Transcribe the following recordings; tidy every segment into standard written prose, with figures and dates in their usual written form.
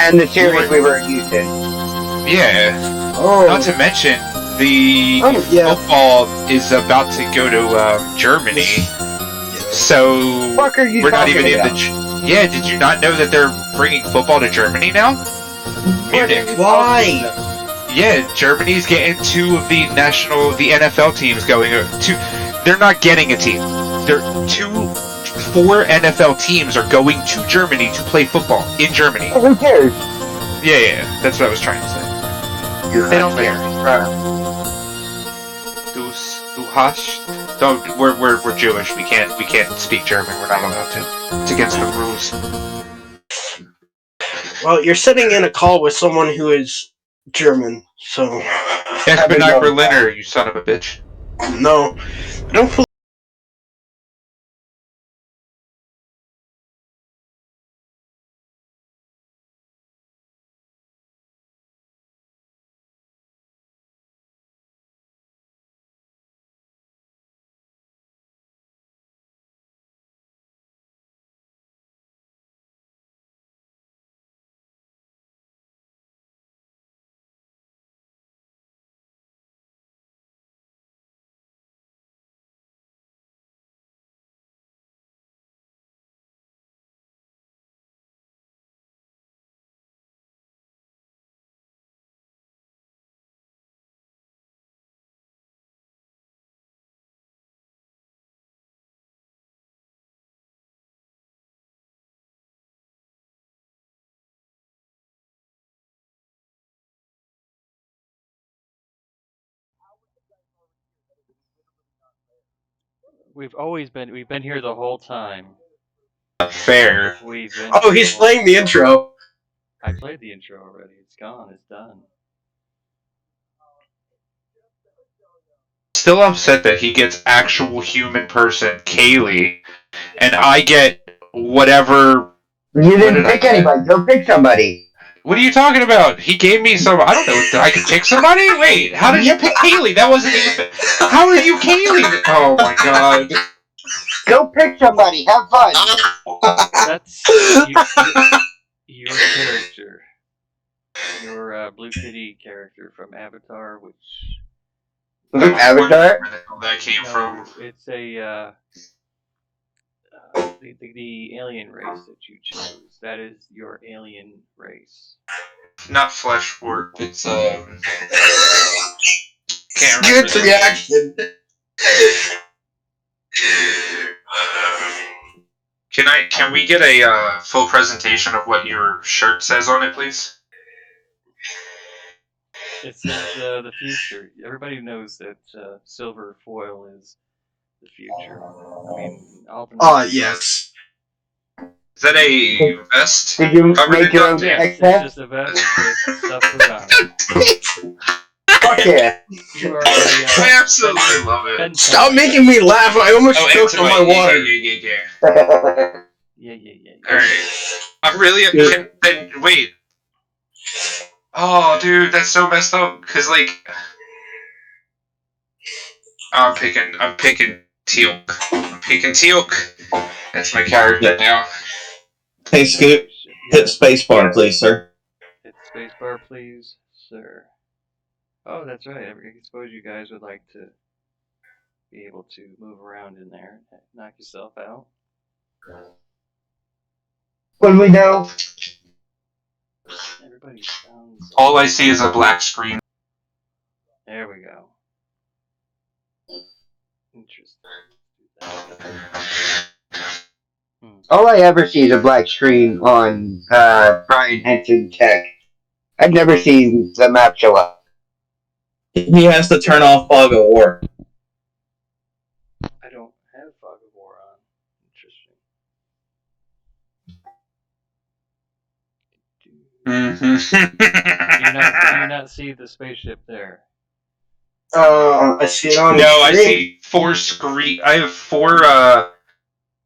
And the series we were using. Yeah. Oh. Not to mention, the football is about to go to Germany. So What are you we're not talking even about? in the. Yeah, did you not know that they're bringing football to Germany now? Munich. Why? Yeah, Germany's getting two of the NFL teams going to. They're not getting a team. Four NFL teams are going to Germany to play football in Germany. Oh, who cares? Yeah, that's what I was trying to say. They don't care. Du hast? Don't. We're Jewish. We can't speak German. We're not allowed to. It's against the rules. Well, you're sitting in a call with someone who is German, so. Ich bin ein Berliner, you son of a bitch. No, I don't feel. We've been here the whole time. Fair. Oh, he's playing the intro. I played the intro already. It's gone. It's done. Still upset that he gets actual human person Kaylee, and I get whatever. You didn't pick anybody. Go pick somebody. What are you talking about? He gave me some. I don't know. Did I pick somebody? Wait, how did you pick Kaylee? That wasn't even. How are you Kaylee? Oh my god. Go pick somebody. Have fun. That's your character. Your Blue Kitty character from Avatar, which. Avatar? Where that came from? It's a. The alien race that you chose. That is your alien race. Not flesh warp. It's Can't Good reaction. Can we get a full presentation of what your shirt says on it, please? It says the future. Everybody knows that silver foil is the future. I mean, yes. Is that a vest? Did you make your own Yes, it's just a vest with stuff around it. Fuck yeah. You are I absolutely love it. Stop making me laugh. I almost choked on my water. Yeah. Alright. I'm really... Wait. Oh, dude, that's so messed up. Because, like... I'm picking Teal'c. I'm picking Teal'c. That's my character now. Hey, Scoot. Hit spacebar, please, sir. Hit spacebar, please, sir. Oh, that's right. I suppose you guys would like to be able to move around in there and knock yourself out. What do we know? Everybody sounds... All I see is a black screen. There we go. Interesting. All I ever see is a black screen on Brian Henson Tech. I've never seen the map show up. He has to turn off Fog of War. I don't have Fog of War on. Interesting. Do you not see the spaceship there? I see it on. No, I see four screen. I have four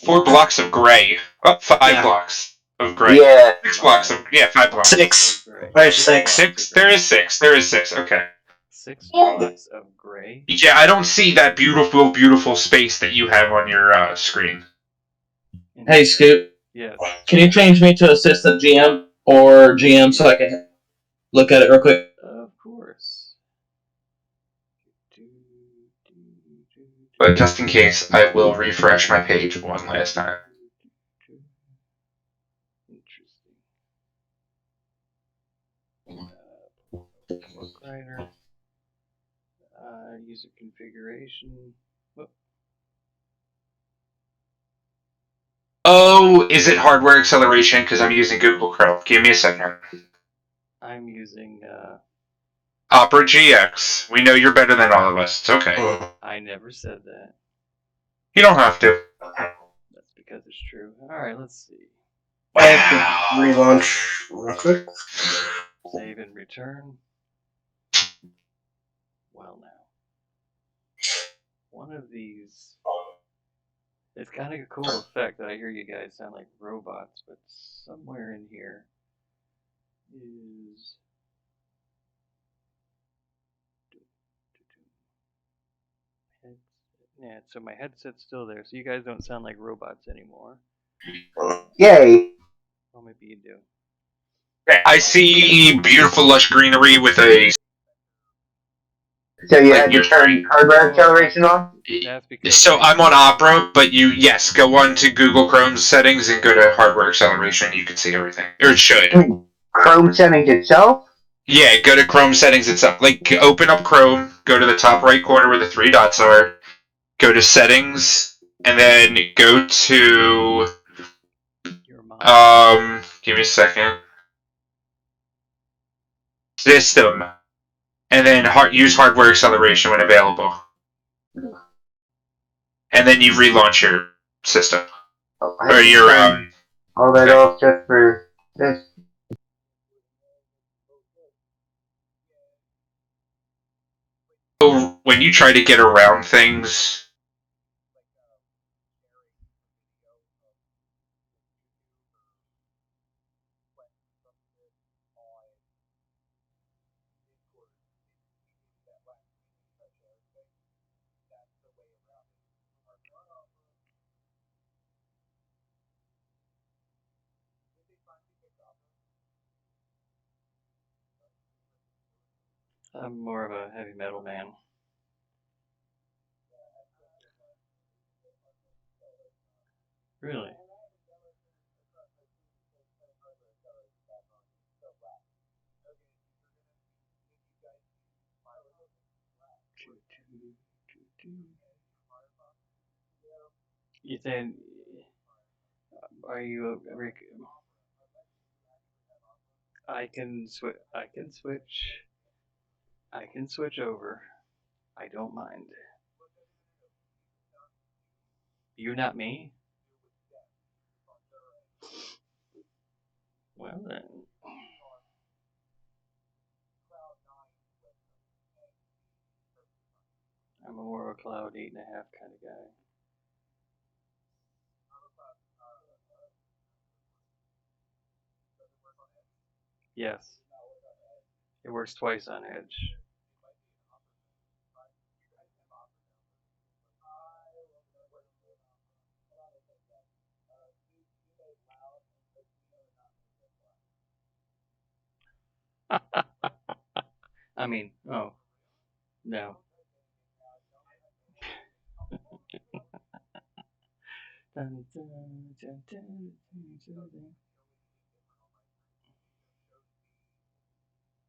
blocks of gray. Oh, five blocks of gray. Yeah. 6 blocks of 5 blocks. 6. I have 6. 6. There is 6. There is 6. Okay. 6 blocks of gray. Yeah, I don't see that beautiful space that you have on your screen. Hey, Scoot. Yes. Can you change me to assistant GM? or GM so I can look at it real quick? Of course. But just in case, I will refresh my page one last time. Interesting. Book writer. User configuration. Whoop. Oh, is it hardware acceleration? Because I'm using Google Chrome. Give me a second. I'm using. Opera GX. We know you're better than all of us. It's okay. I never said that. You don't have to. That's because it's true. Alright, let's see. I have to relaunch real quick. Save and return. Well, now. One of these. It's kind of a cool effect that I hear you guys sound like robots, but somewhere in here is. Yeah, so my headset's still there, so you guys don't sound like robots anymore. Yay! Well, maybe you do. I see beautiful lush greenery with a. So you had to turn hardware acceleration on? That's because. So I'm on Opera, but yes, go on to Google Chrome settings and go to hardware acceleration. You can see everything, or it should. Chrome settings itself? Yeah, go to Chrome settings itself. Like, open up Chrome, go to the top right corner where the three dots are, go to settings, and then go to. Your mom. Give me a second. System, and then use hardware acceleration when available. And then you relaunch your system. Or your all that off just for this. So when you try to get around things, I'm more of a heavy metal man. Really? You saying? Are you Rick? I can switch. I can switch. I can switch over. I don't mind. You, not me. Well then. I'm a more of a cloud 8.5 kind of guy. Yes. It works twice on Edge. I mean, oh, no.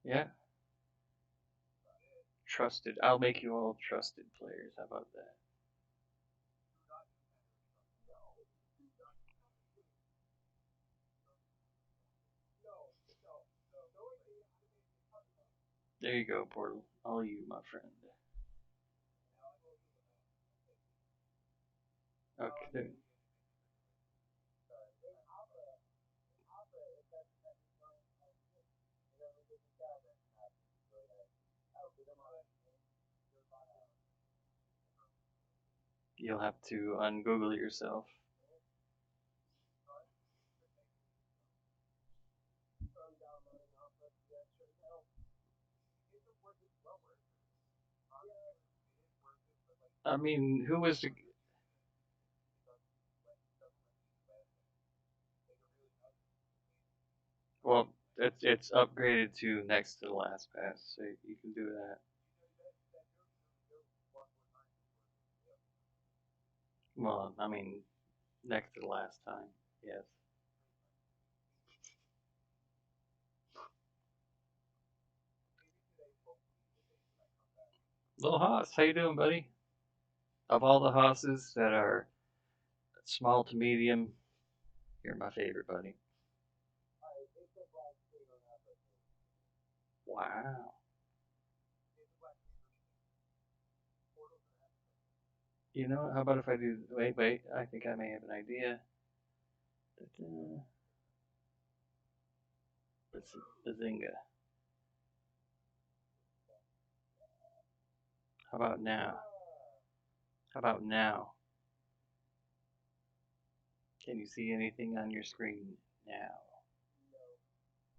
Yeah. Trusted. I'll make you all trusted players. How about that? There you go, Portal. All you, my friend. Okay. You'll have to ungoogle yourself. I mean, who was the. Well, it's upgraded to next to the last pass, so you can do that. Well, I mean, next to the last time, yes. Little Hoss, how you doing, buddy? Of all the Hosses that are small to medium, you're my favorite, buddy. Wow. You know, how about if I do? Wait. I think I may have an idea. Bazinga. How about now? How about now? Can you see anything on your screen now?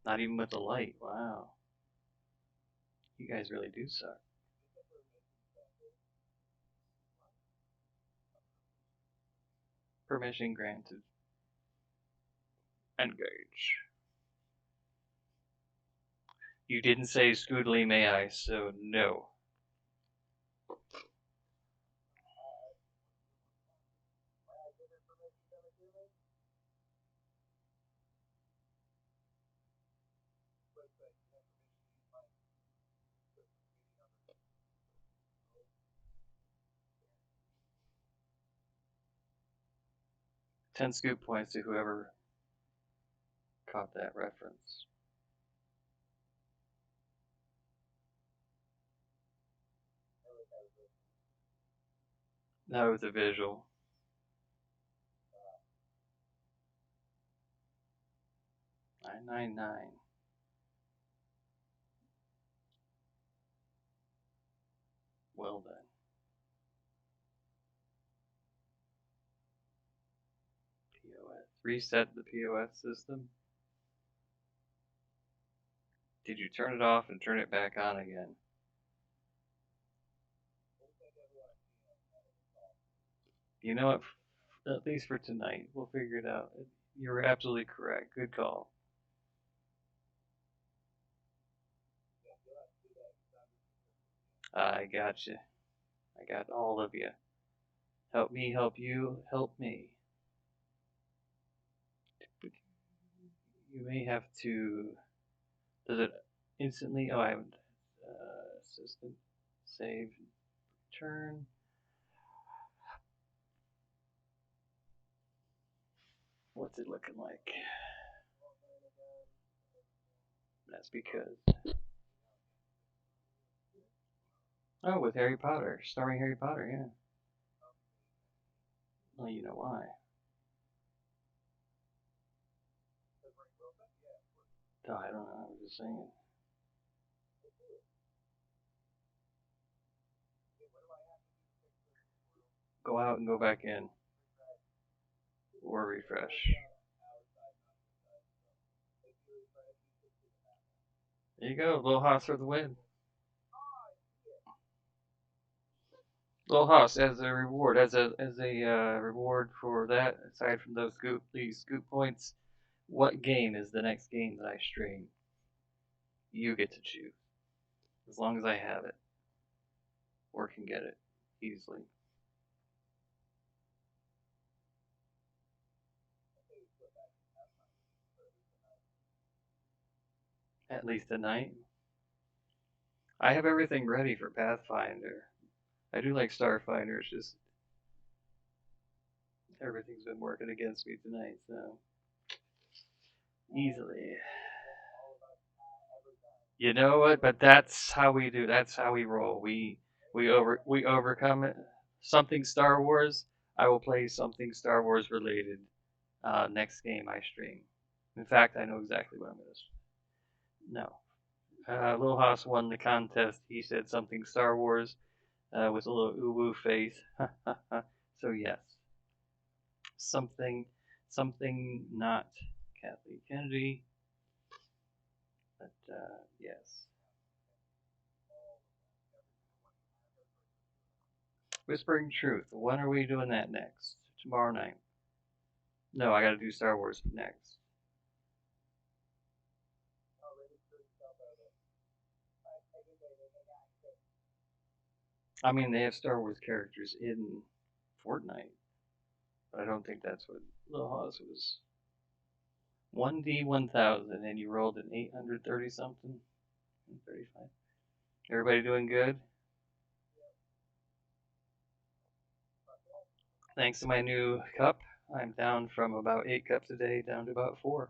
Not even with the light. Wow. You guys really do suck. Permission granted. Engage. You didn't say Scoodly may I, so no. Ten scoop points to whoever caught that reference. That was a visual. 999. Well done. POS. Reset the POS system. Did you turn it off and turn it back on again? You know what? At least for tonight, we'll figure it out. You were absolutely correct. Good call. I got you. I got all of you. Help me, help you, help me. You may have to. Does it instantly? Oh, I haven't. Assistant. Save. Turn. What's it looking like? That's because. Oh, with Harry Potter. Starring Harry Potter, yeah. Well, you know why. Oh, I don't know. I was just saying. Go out and go back in. Or refresh. There you go. Little Hoss for the win. Little Hoss as a reward, as a reward for that. Aside from these scoop points, what game is the next game that I stream? You get to choose, as long as I have it or can get it easily. At least tonight. I have everything ready for Pathfinder. I do like Starfinder. It's just everything's been working against me tonight, so easily. You know what? But that's how we do. That's how we roll. We overcome it. Something Star Wars. I will play something Star Wars related next game I stream. In fact, I know exactly what I'm going to. No, Lil Haas won the contest. He said something Star Wars with a little uwu face. So yes, something not Kathleen Kennedy, but yes. Whispering Truth. When are we doing that next? Tomorrow night. No, I got to do Star Wars next. I mean, they have Star Wars characters in Fortnite, but I don't think that's what Lil Hawes was. 1D1000, and you rolled an 830 something, 35. Everybody doing good? Thanks to my new cup, I'm down from about 8 cups a day down to about 4.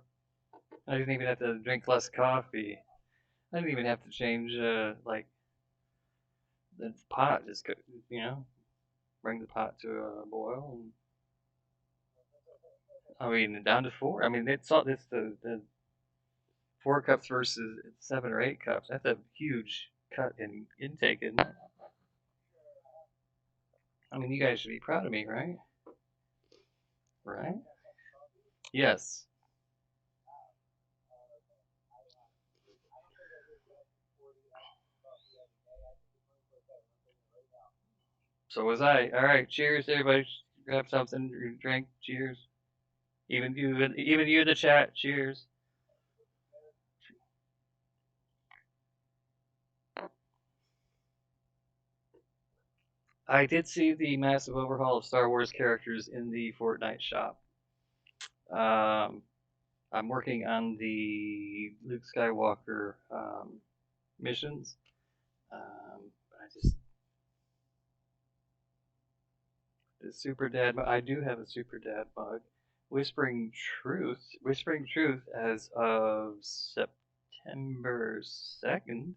I didn't even have to drink less coffee. I didn't even have to change like the pot. Just bring the pot to a boil, and I mean down to 4. I mean it's the 4 cups versus 7 or 8 cups. That's a huge cut in intake, isn't it? I mean, you guys should be proud of me, right? Right? Yes. So was I. All right. Cheers, everybody. Grab something, drink. Cheers. Even you in the chat. Cheers. I did see the massive overhaul of Star Wars characters in the Fortnite shop. I'm working on the Luke Skywalker missions. I just the super dad. I do have a super dad mug. Whispering Truth, as of September 2nd,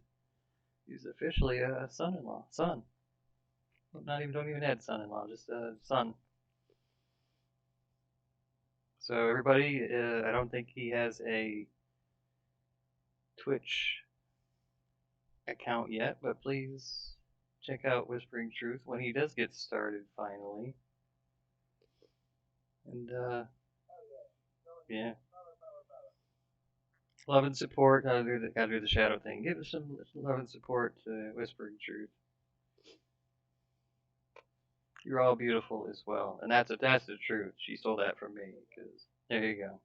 he's officially a son-in-law. Son. Don't even add son-in-law, just a son. So everybody, I don't think he has a Twitch account yet, but please check out Whispering Truth when he does get started finally. And yeah, love and support. Gotta do the shadow thing. Give us some love and support to Whispering Truth. You're all beautiful as well, and that's the truth. She stole that from me. Cause there you go.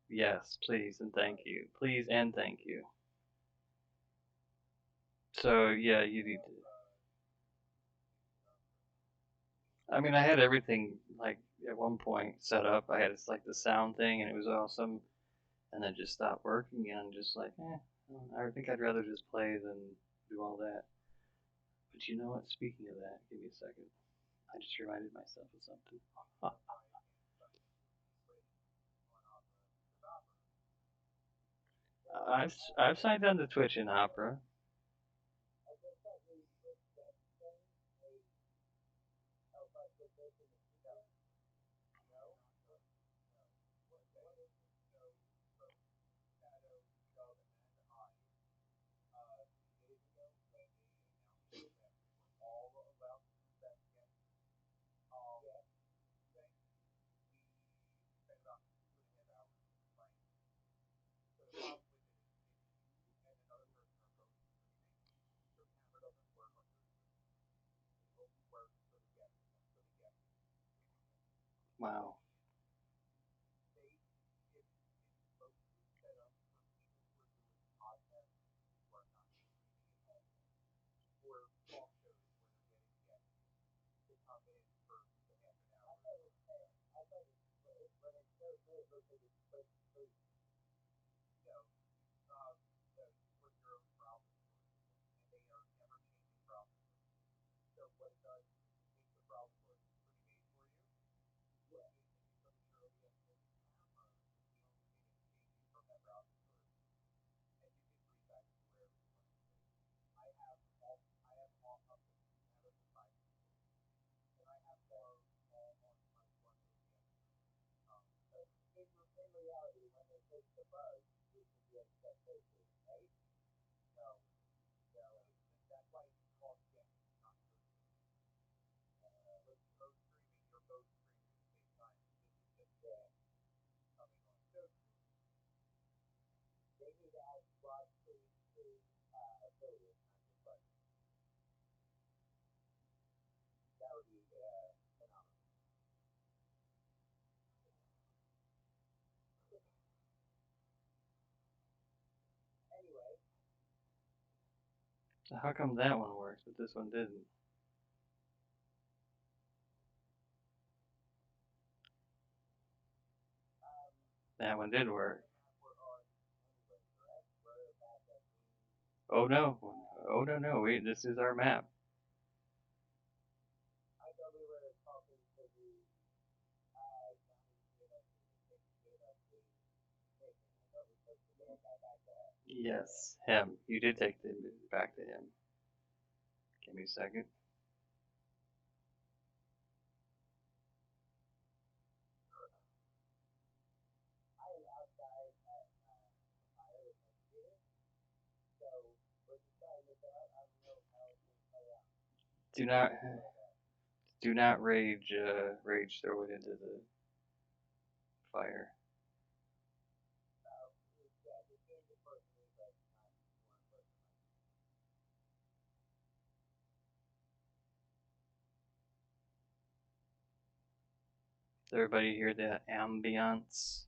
Yes, please and thank you. Please and thank you. So yeah, you need to. I mean, I had everything like at one point set up. I had like the sound thing, and it was awesome. And then just stopped working, and I'm just like, I think I'd rather just play than do all that. But you know what? Speaking of that, give me a second. I just reminded myself of something. I've signed on to Twitch and Opera. Wow. So how come that one works? worked, but this one didn't. That one did work. Oh no! Oh no! Wait, this is our map. Yes, him. You did take the back to him. Give me a second. Do not rage throw it into the fire. Does everybody hear the ambiance?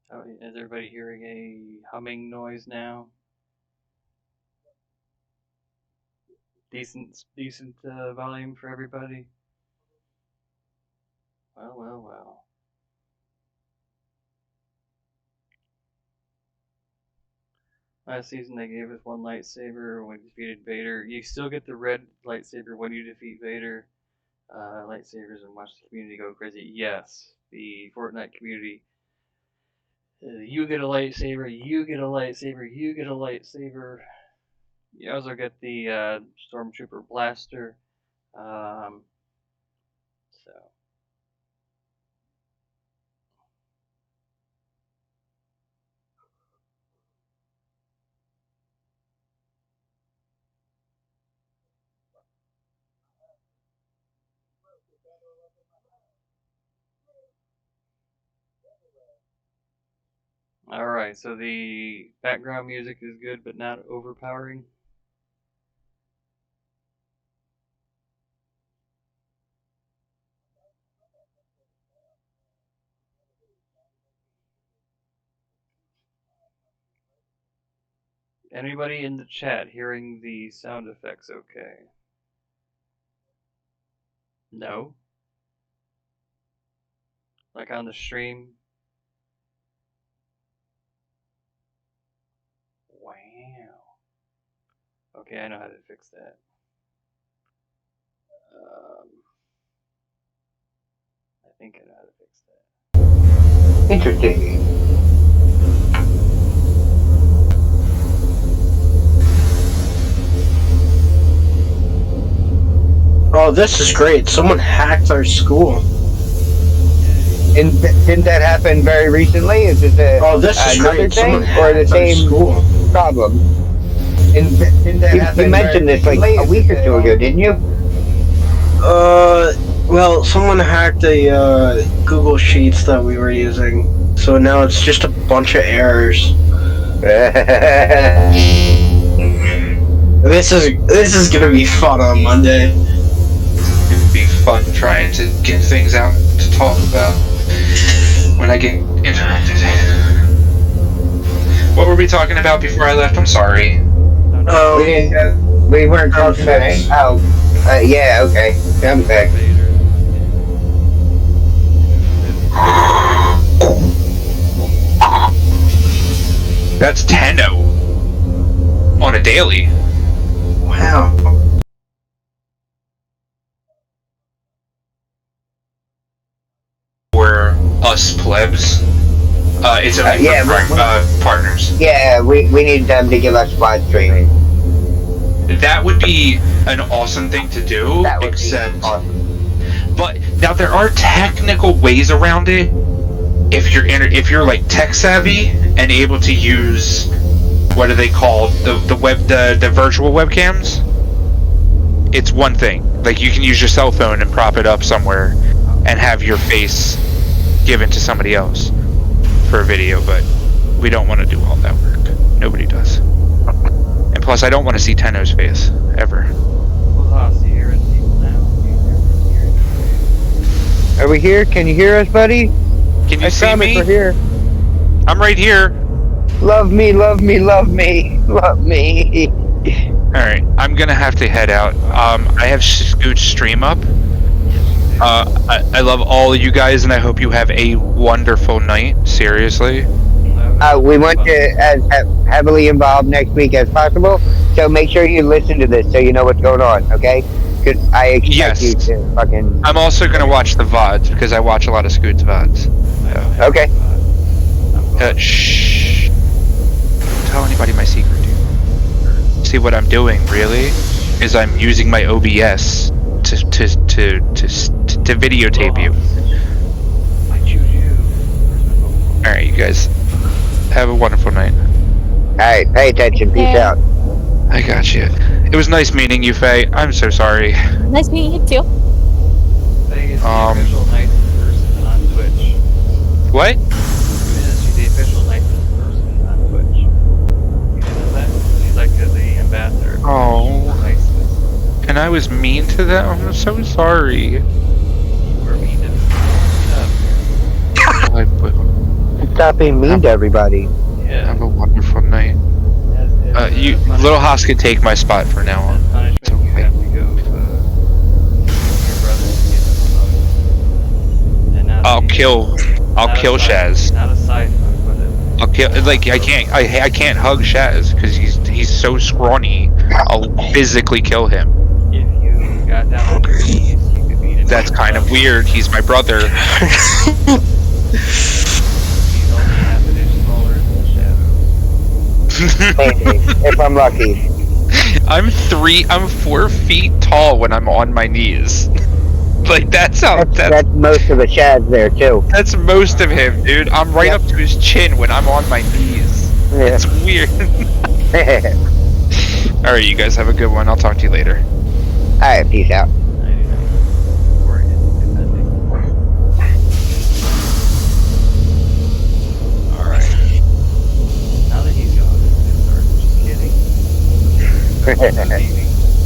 Oh, is everybody hearing a humming noise now? Decent volume for everybody. Well. Last season they gave us one lightsaber when we defeated Vader. You still get the red lightsaber when you defeat Vader. Lightsabers and watch the community go crazy. Yes, the Fortnite community. You get a lightsaber. You get a lightsaber. You get a lightsaber. You also get the Stormtrooper blaster. So. Alright, so the background music is good but not overpowering. Anybody in the chat hearing the sound effects okay? No? Like on the stream? Wow. Okay, I know how to fix that. I think I know how to fix that. Interesting. Oh, this is great. Someone hacked our school. And didn't that happen very recently? Is this another great. thing Someone or the hacked our same school. problem? And didn't that happen you mentioned this like a week or two ago, didn't you? Well, someone hacked the Google Sheets that we were using, so now it's just a bunch of errors. This is gonna be fun on Monday. It'd be fun trying to get things out to talk about when I get interrupted. What were we talking about before I left? I'm sorry. We weren't talking about it. Oh, yeah, okay. I'm back. That's Tenno on a daily. Wow. For us plebs, it's only for partners. Yeah, we need them to give us live streaming. That would be an awesome thing to do. That would be awesome. But now there are technical ways around it. If you're like tech savvy and able to use, what are they called, the virtual webcams, it's one thing. Like, you can use your cell phone and prop it up somewhere and have your face given to somebody else for a video, but we don't want to do all that work. Nobody does. And plus, I don't want to see Tenno's face ever. Well, see here and people now. Are we here? Can you hear us, buddy? Can you I see promise me? we're here. I'm right here. Love me, love me, love me, love me. Alright, I'm gonna have to head out. I have Scoot's stream up. I love all of you guys, and I hope you have a wonderful night. Seriously. We want to as heavily involved next week as possible. So make sure you listen to this so you know what's going on. Okay? Because I expect you Yes. to fucking. I'm also gonna watch the VODs because I watch a lot of Scoot's VODs. Okay. Shh. Don't tell anybody my secret, dude. See what I'm doing, really, is I'm using my OBS to videotape you. I choose you. Alright, you guys. Have a wonderful night. Alright, pay attention. Peace Okay. out. I got you. It was nice meeting you, Faye. I'm so sorry. Nice meeting you too. Faye is the official night person on Twitch. What? She's the official night person on Twitch. You know that? She's like the ambassador. Oh. For niceness. And I was mean to them? I'm so sorry. We're mean to Stop being mean to everybody. Yeah. Have a wonderful night. You, Little Haas can take my spot for now on. Punishment, It's you okay. have to go your brother and get promoted. And I'll kill Shaz. Not a side hook, but I'll kill. Like I can't hug Shaz because he's so scrawny. I'll physically kill him. if you got down on your knees, you could beat him. That's kind of weird. He's my brother. He's only half an inch smaller than Shadow. Maybe, if I'm lucky. I'm 4 feet tall when I'm on my knees. Like that's That's most of the shads there too. that's most of him, dude. I'm right Yep. up to his chin when I'm on my knees. Yeah. It's weird. Alright, you guys have a good one. I'll talk to you later. Alright, peace out. Alright. Now that he's gone, just kidding.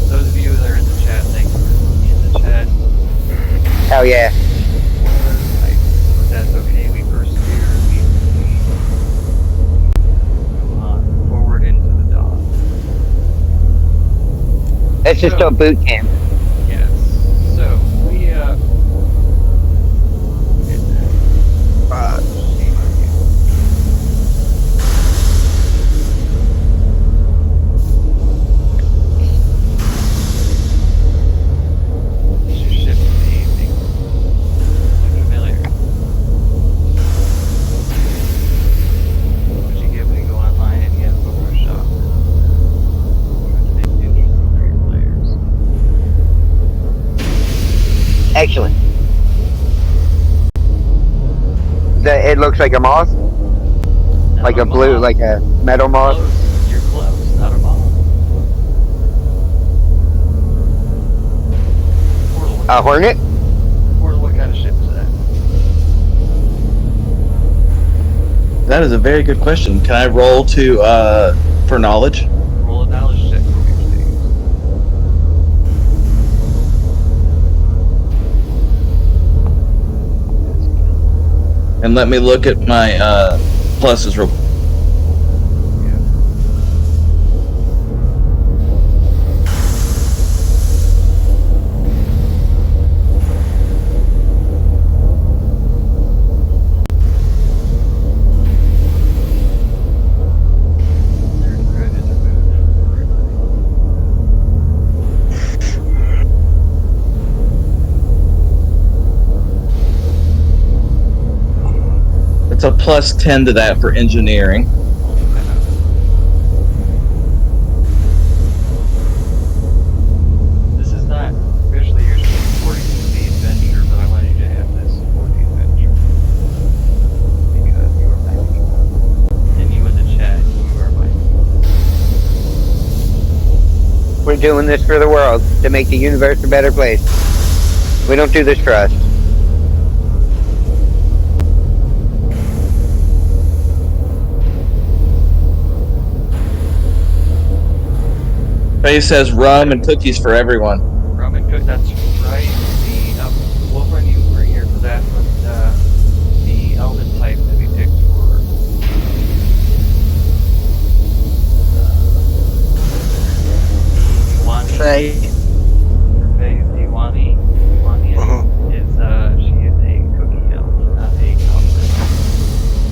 Those of you that are in the chat, thank you for being in the chat. Hell yeah. That's okay, we persevere, we go on forward into the dawn. It's just a boot camp. Yes. So we is your ship behaving familiar? What you get when you go online and you have Photoshop? Make it interesting for your players. Excellent. It looks like a moth? Like a blue, like a metal moth? Close. You're close, not a moth. Portal, A hornet? what kind of ship is that? That is a very good question. Can I roll to for knowledge? Roll a knowledge check for me, please. And let me look at my pluses real. It's a plus 10 to that for engineering. This is not officially your supporting the adventure, but I wanted you to have this for the adventure. Because you are my people. And you in the chat, you are my people. We're doing this for the world, to make the universe a better place. We don't do this for us. Faye says rum and cookies for everyone. Rum and cook, that's right. We'll run you over here for that.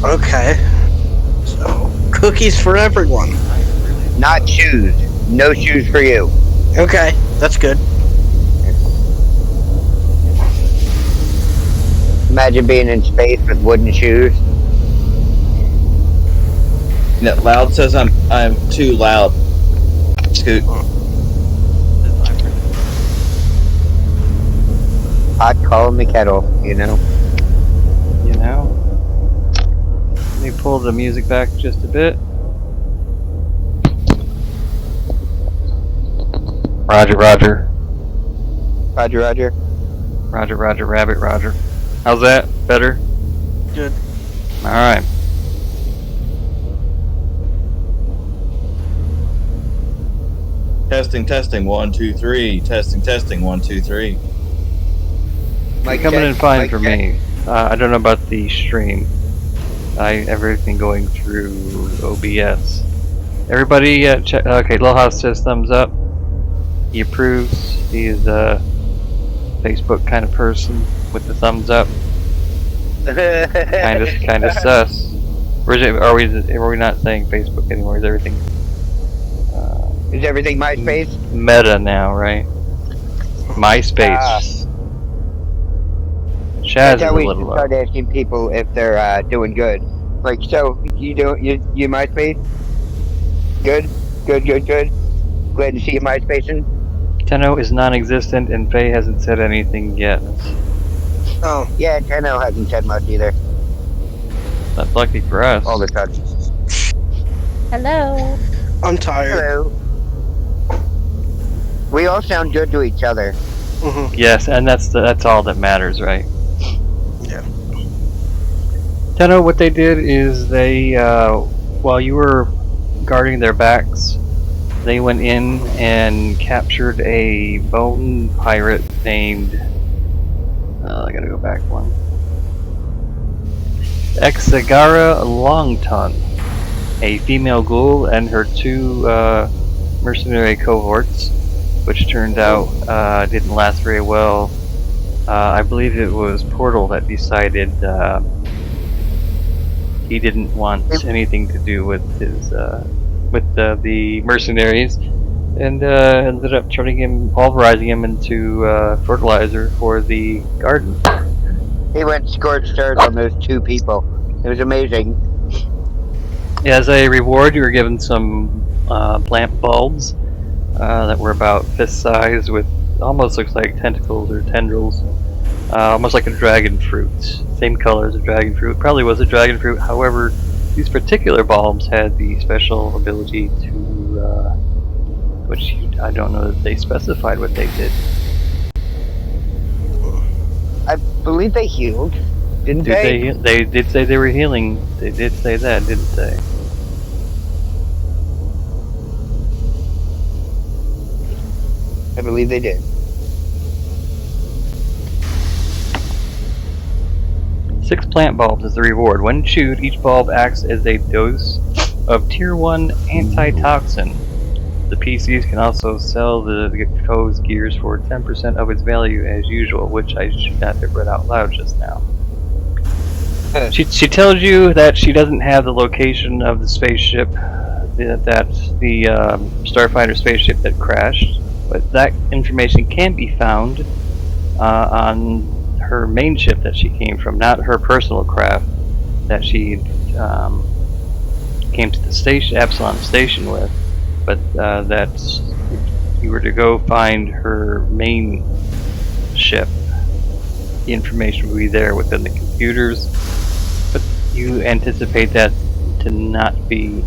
Okay. So, cookies for everyone. Not shoes. No shoes for you. Okay, that's good. Imagine being in space with wooden shoes. Loud says I'm too loud. Scoot. Hot calling the kettle, you know? You know? Let me pull the music back just a bit. Roger, Roger. Roger, Roger. Roger, Roger, Rabbit, Roger. How's that? Better? Good. Alright. Testing. 1, 2, 3. Testing. 1, 2, 3. Mic Coming check, in fine mic for check. me. I don't know about the stream. Everything going through OBS. Everybody, check. Okay, Lilhouse says thumbs up. He approves. He is a Facebook kind of person with the thumbs up. Kind of sus. Or are we not saying Facebook anymore? Is everything Is everything MySpace? meta now, right? MySpace. Shaz That's is how a we little should low. start asking people if they're doing good. Like, so you MySpace? Good. Glad to see you MySpacing. Tenno is non-existent, and Faye hasn't said anything yet. Oh, Yeah, Tenno hasn't said much either. That's lucky for us. All the time. Hello. I'm tired. Hello. We all sound good to each other. Mm-hmm. Yes, and that's all that matters, right? Yeah. Tenno, what they did is they, while you were guarding their backs, they went in and captured a bone pirate named. I gotta go back one. Exagara Longtongue, a female ghoul, and her two mercenary cohorts, which turned out didn't last very well. I believe it was Portal that decided he didn't want anything to do with his the mercenaries, and ended up turning pulverizing him into fertilizer for the garden. He went scorched earth on those two people. It was amazing. As a reward, you were given some plant bulbs that were about fist size, with almost looks like tentacles or tendrils, almost like a dragon fruit. Same color as a dragon fruit. Probably was a dragon fruit. However, these particular bulbs had the special ability to, which I don't know that they specified what they did. I believe they healed, didn't they? They did say they were healing. They did say that, didn't they? I believe they did. 6 plant bulbs is the reward. When chewed, each bulb acts as a dose of Tier 1 antitoxin. The PCs can also sell the foe's gears for 10% of its value as usual, which I should not have read out loud just now. She tells you that she doesn't have the location of the spaceship, the Starfinder spaceship that crashed, but that information can be found on her main ship that she came from, not her personal craft that she came to the station, Absalom Station with, but that if you were to go find her main ship, the information will be there within the computers, but you anticipate that to not be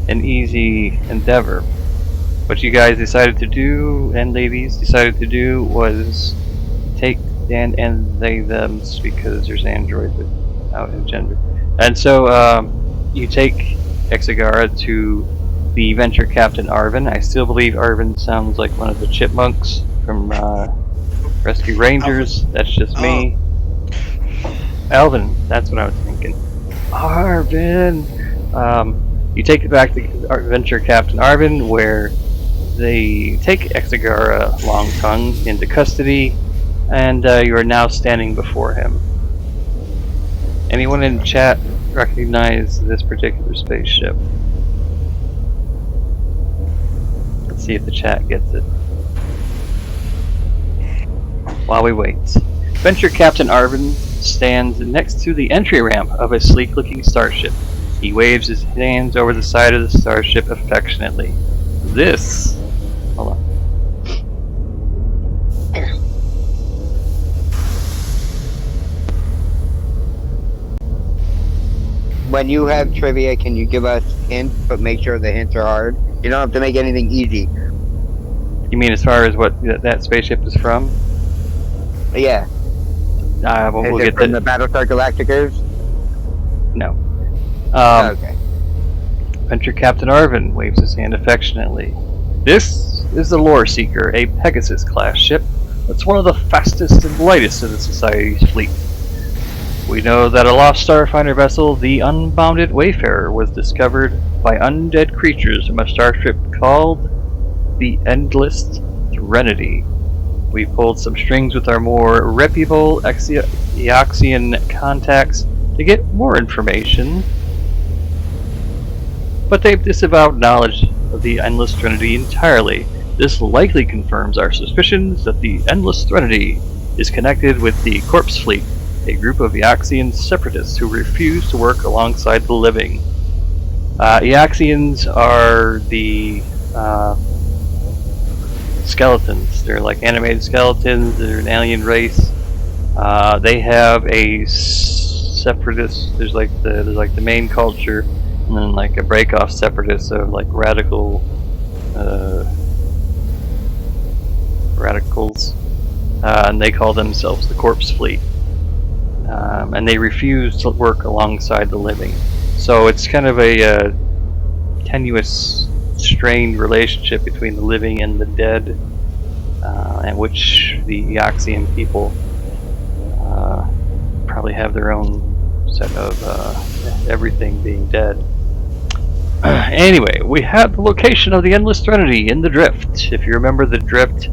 an easy endeavor. What you guys decided to do, and ladies decided to do, was take and they thems, because there's androids without a gender. And so you take Exagara to the Venture Captain Arvin. I still believe Arvin sounds like one of the chipmunks from Rescue Rangers. That's just me. Alvin, that's what I was thinking. Arvin! You take it back to Venture Captain Arvin, where they take Exagara Longtongue into custody, and you are now standing before him. Anyone in chat recognize this particular spaceship. Let's see if the chat gets it. While we wait. Venture Captain Arvin stands next to the entry ramp of a sleek-looking starship. He waves his hands over the side of the starship affectionately. This... Hold on. When you have trivia, can you give us hints, but make sure the hints are hard? You don't have to make anything easy. You mean as far as what that spaceship is from? Yeah. We'll Is it get from the Battlestar Galacticas? No. Okay. Venture Captain Arvin waves his hand affectionately. This is the Lore Seeker, a Pegasus-class ship that's one of the fastest and lightest of the Society's fleet. We know that a lost Starfinder vessel, the Unbounded Wayfarer, was discovered by undead creatures from a starship called the Endless Threnody. We pulled some strings with our more reputable Eoxian contacts to get more information, but they've disavowed knowledge of the Endless Threnody entirely. This likely confirms our suspicions that the Endless Threnody is connected with the Corpse Fleet, a group of Eoxian separatists who refuse to work alongside the living. Eoxians are the skeletons. They're like animated skeletons. They're an alien race. They have a separatist. There's like the main culture, and then like a break-off separatist of like radicals, and they call themselves the Corpse Fleet. And they refuse to work alongside the living. So it's kind of a tenuous, strained relationship between the living and the dead, and which the Eoxian people probably have their own set of everything being dead. Anyway, we have the location of the Endless Threnody in the Drift. If you remember, the Drift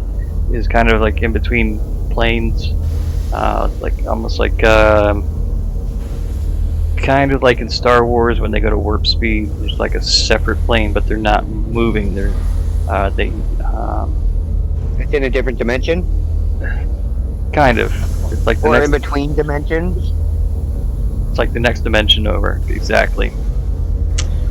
is kind of like in between planes, like almost like kind of like in Star Wars when they go to warp speed. There's like a separate plane, but they're not moving. It's in a different dimension? Kind of. It's like the or next, in between dimensions? It's like the next dimension over. Exactly.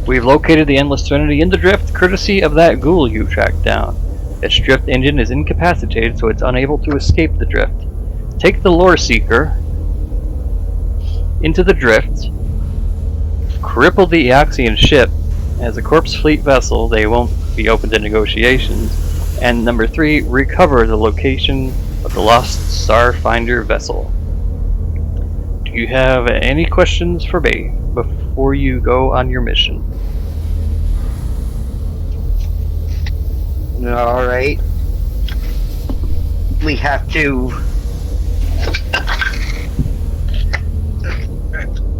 We've located the Endless Threnody in the Drift, courtesy of that ghoul you tracked down. Its drift engine is incapacitated, so it's unable to escape the drift. Take the Lore Seeker into the Drift, cripple the Eoxian ship. As a Corpse Fleet vessel, they won't be open to negotiations. And number 3, recover the location of the lost Starfinder vessel. Do you have any questions for me before you go on your mission? Alright. We have to...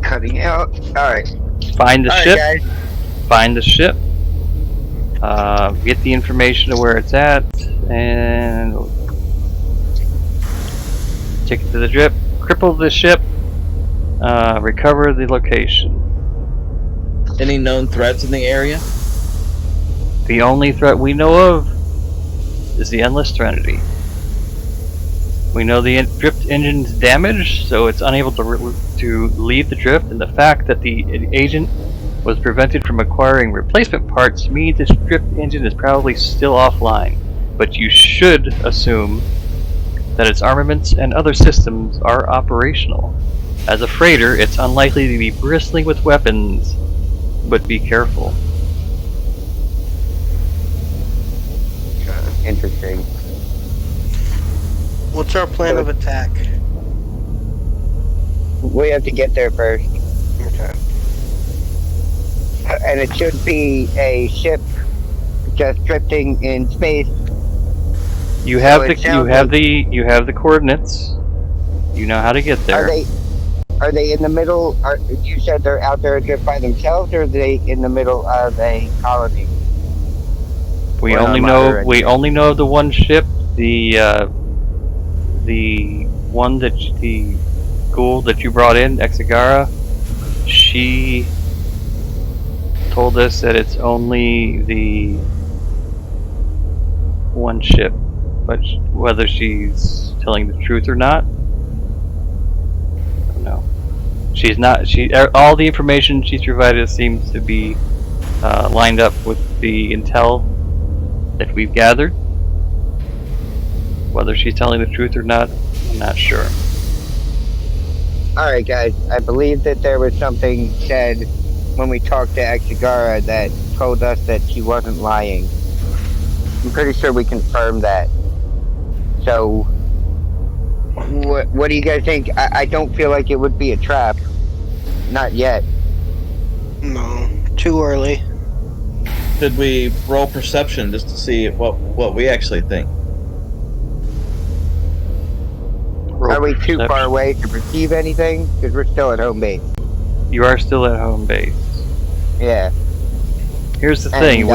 Cutting out. Alright. Find the ship. Guys. Find the ship. Get the information of where it's at, and take it to the Drift. Cripple the ship. Recover the location. Any known threats in the area? The only threat we know of is the Endless Threnody. We know the drift engine's damaged, so it's unable to leave the drift, and the fact that the agent was prevented from acquiring replacement parts means its drift engine is probably still offline. But you should assume that its armaments and other systems are operational. As a freighter, it's unlikely to be bristling with weapons, but be careful. Interesting. What's our plan of attack? We have to get there first. Okay. And it should be a ship just drifting in space. You have the coordinates. You know how to get there. Are they in the middle? You said they're out there adrift by themselves, or are they in the middle of a colony? We only know the one ship, the one that the ghoul that you brought in, Exigara. She told us that it's only the one ship, but whether she's telling the truth or not, I don't know. She's not. All the information she's provided us seems to be lined up with the intel that we've gathered. Whether she's telling the truth or not, I'm not sure. Alright, guys, I believe that there was something said when we talked to Exigara that told us that she wasn't lying. I'm pretty sure we confirmed that. So, what do you guys think? I don't feel like it would be a trap. Not yet. No, too early. Should we roll perception just to see what we actually think? Are we too far away to perceive anything? Because we're still at home base. You are still at home base. Yeah. Here's the thing: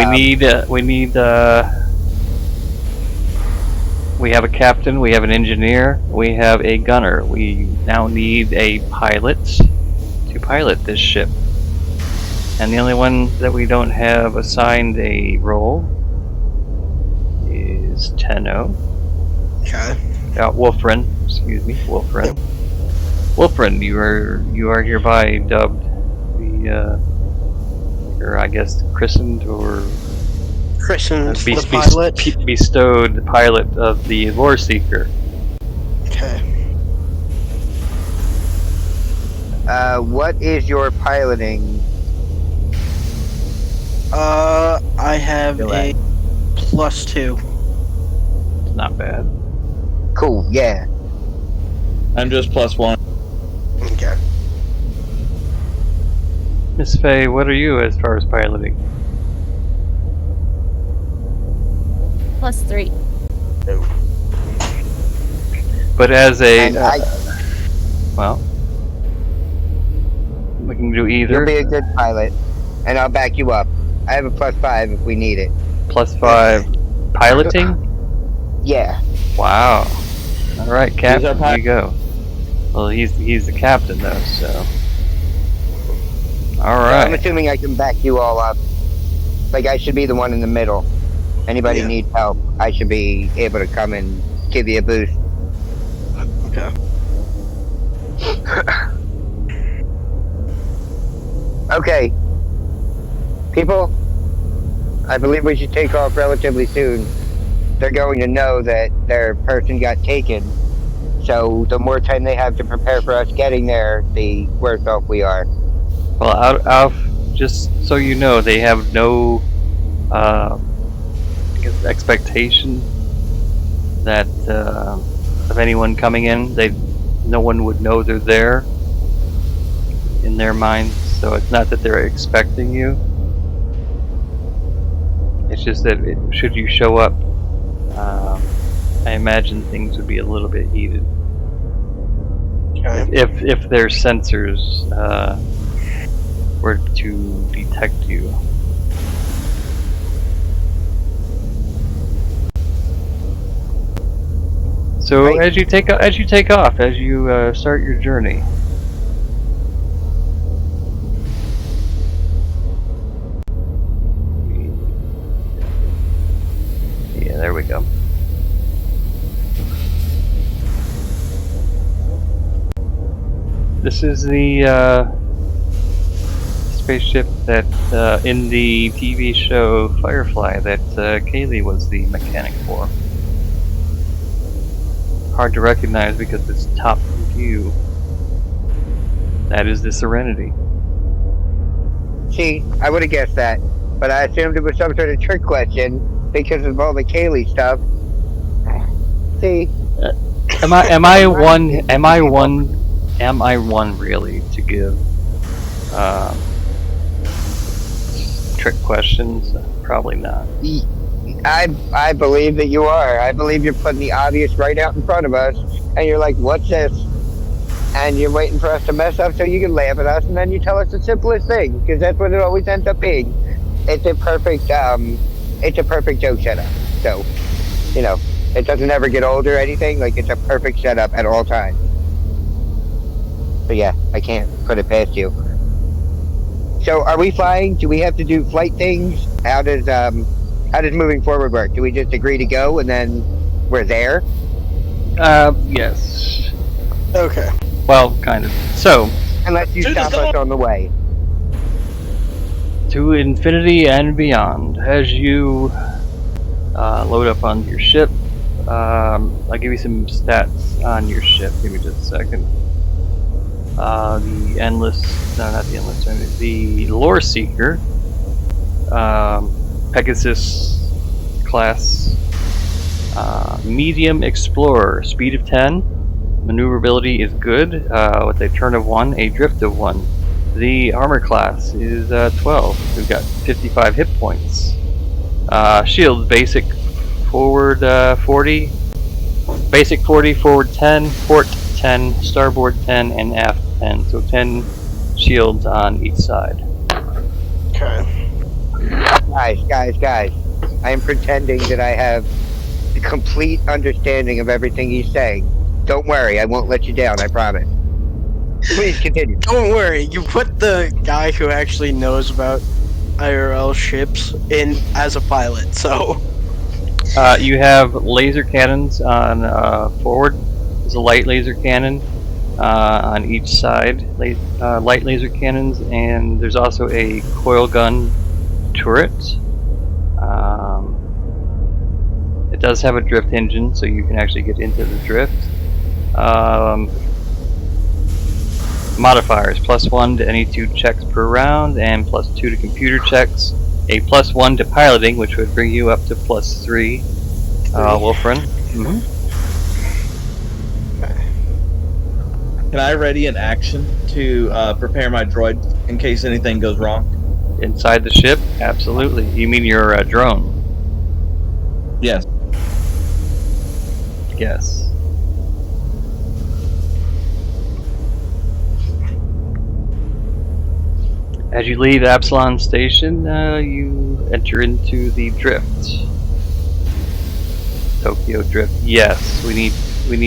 we have a captain, we have an engineer, we have a gunner. We now need a pilot to pilot this ship. And the only one that we don't have assigned a role is Tenno. Okay. Wolfren, excuse me, Wolfren. Wolfren, you are hereby dubbed or I guess christened or the pilot. Bestowed the pilot of the Lore Seeker. Okay. What is your piloting? I have a +2. It's not bad. Cool, yeah. I'm just +1. Okay. Miss Faye, what are you as far as piloting? +3. But as a And well, we can do either. you'll be a good pilot, and I'll back you up. I have a +5 if we need it. +5 piloting. Yeah. Wow. All right, Captain, our here you go. Well, he's the captain though, so. All So right. I'm assuming I can back you all up. Like, I should be the one in the middle. Anybody needs help, I should be able to come and give you a boost. Okay. Okay. People, I believe we should take off relatively soon. They're going to know that their person got taken. So the more time they have to prepare for us getting there, the worse off we are. Well, just so you know, they have no, I guess, expectation that of anyone coming in. No one would know they're there in their minds. So it's not that they're expecting you. It's just that should you show up, I imagine things would be a little bit heated. Okay. If their sensors were to detect you. So Right. as you take off, as you start your journey. Yeah, there we go. This is the spaceship that in the TV show Firefly that Kaylee was the mechanic for. Hard to recognize because it's top view. That is the Serenity. See, I would have guessed that, but I assumed it was some sort of trick question because of all the Kaylee stuff. See, Am I one really to give trick questions? Probably not. I believe that you are. I believe you're putting the obvious right out in front of us, and you're like, "What's this?" And you're waiting for us to mess up so you can laugh at us, and then you tell us the simplest thing because that's what it always ends up being. It's a perfect joke setup. So, you know, it doesn't ever get old or anything. Like, it's a perfect setup at all times. So yeah, I can't put it past you. So are we flying? Do we have to do flight things? How does moving forward work? Do we just agree to go and then we're there? Yes. Okay. Well, kind of. So, Unless you To the stop us on the way. to infinity and beyond. As you load up on your ship, I'll give you some stats on your ship. Give me just a second. The endless, no, not the endless, I mean, the lore seeker, Pegasus class, medium explorer, speed of 10, maneuverability is good, with a turn of 1, a drift of 1. The armor class is 12. We've got 55 hit points. Shield, basic forward 40, basic 40, forward 10, port 10, starboard 10, and aft 10. So 10 shields on each side. Okay. Guys. I am pretending that I have the complete understanding of everything he's saying. Don't worry, I won't let you down, I promise. Please continue. Don't worry, you put the guy who actually knows about IRL ships in as a pilot, so You have laser cannons on forward. There's a light laser cannon on each side, light laser cannons, and there's also a coil gun turret. It does have a drift engine, so you can actually get into the drift. Modifiers, +1 to any 2 checks per round, and +2 to computer checks. A +1 to piloting, which would bring you up to +3. Wolfrin. Mm-hmm. Can I ready an action to prepare my droid in case anything goes wrong? Inside the ship? Absolutely. You mean your drone? Yes. Yes. As you leave Absalon Station, you enter into the drift. Tokyo Drift. Yes, we need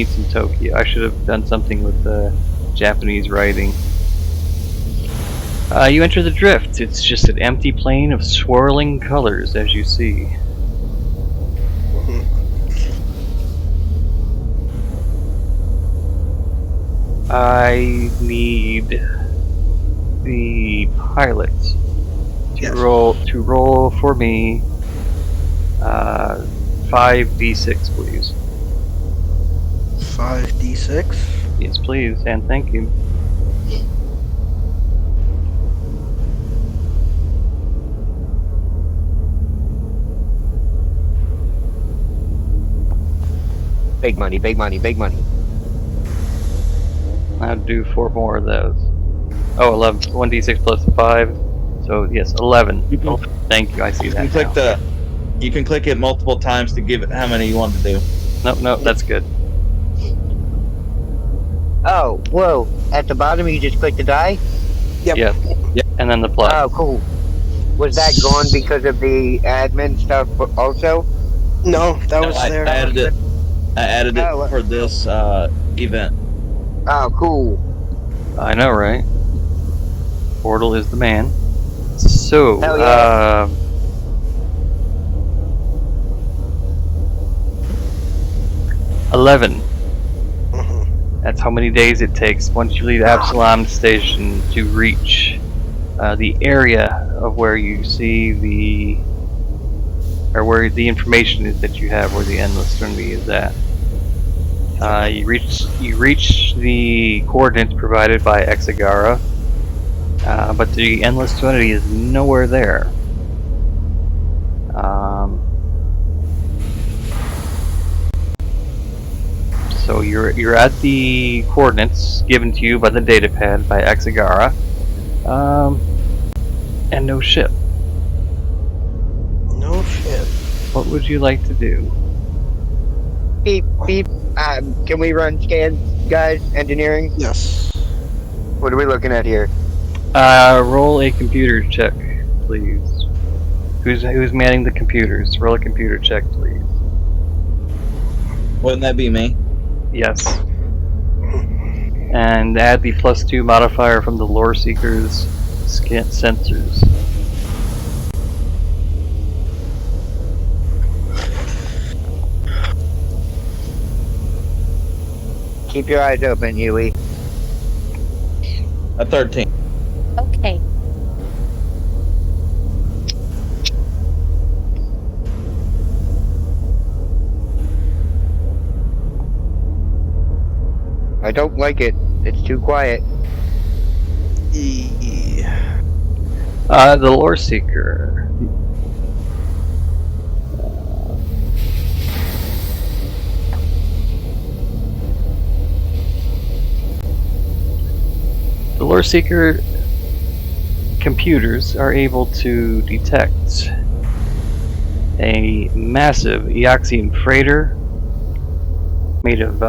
some Tokyo. I should have done something with the Japanese writing. You enter the drift. It's just an empty plane of swirling colors, as you see. I need the pilot to roll for me 5d6, please. 5d6. Yes, please, and thank you. Big money, big money, big money. I'll do 4 more of those. Oh, 11. 1d6 plus 5. So, yes, 11. You can, Thank you, I see you that can click now. you can click it multiple times to give it how many you want to do. Nope, that's good. Oh, whoa. At the bottom you just click the die? Yep. Yep. And then the plus. Oh, cool. Was that gone because of the admin stuff also? No, that No, was I there. added it. I added it Oh, for this event. Oh, cool. I know, right? Portal is the man. So, Hell yeah. 11. Mhm. That's how many days it takes once you leave Absalom Station to reach the area of where you see where the information is that you have where the endless trinity is at. You reach the coordinates provided by Exagara, but the endless trinity is nowhere there. So you're at the coordinates given to you by the datapad by Exagara, and no ship. No shit. What would you like to do? Beep, beep. Can we run scans, guys? Engineering? Yes. What are we looking at here? Roll a computer check, please. Who's manning the computers? Roll a computer check, please. Wouldn't that be me? Yes. And add the +2 modifier from the lore seekers Scan sensors. Keep your eyes open, Huey. A 13. Okay. I don't like it. It's too quiet. The Lore Seeker. The Lore Seeker computers are able to detect a massive Eoxian freighter made of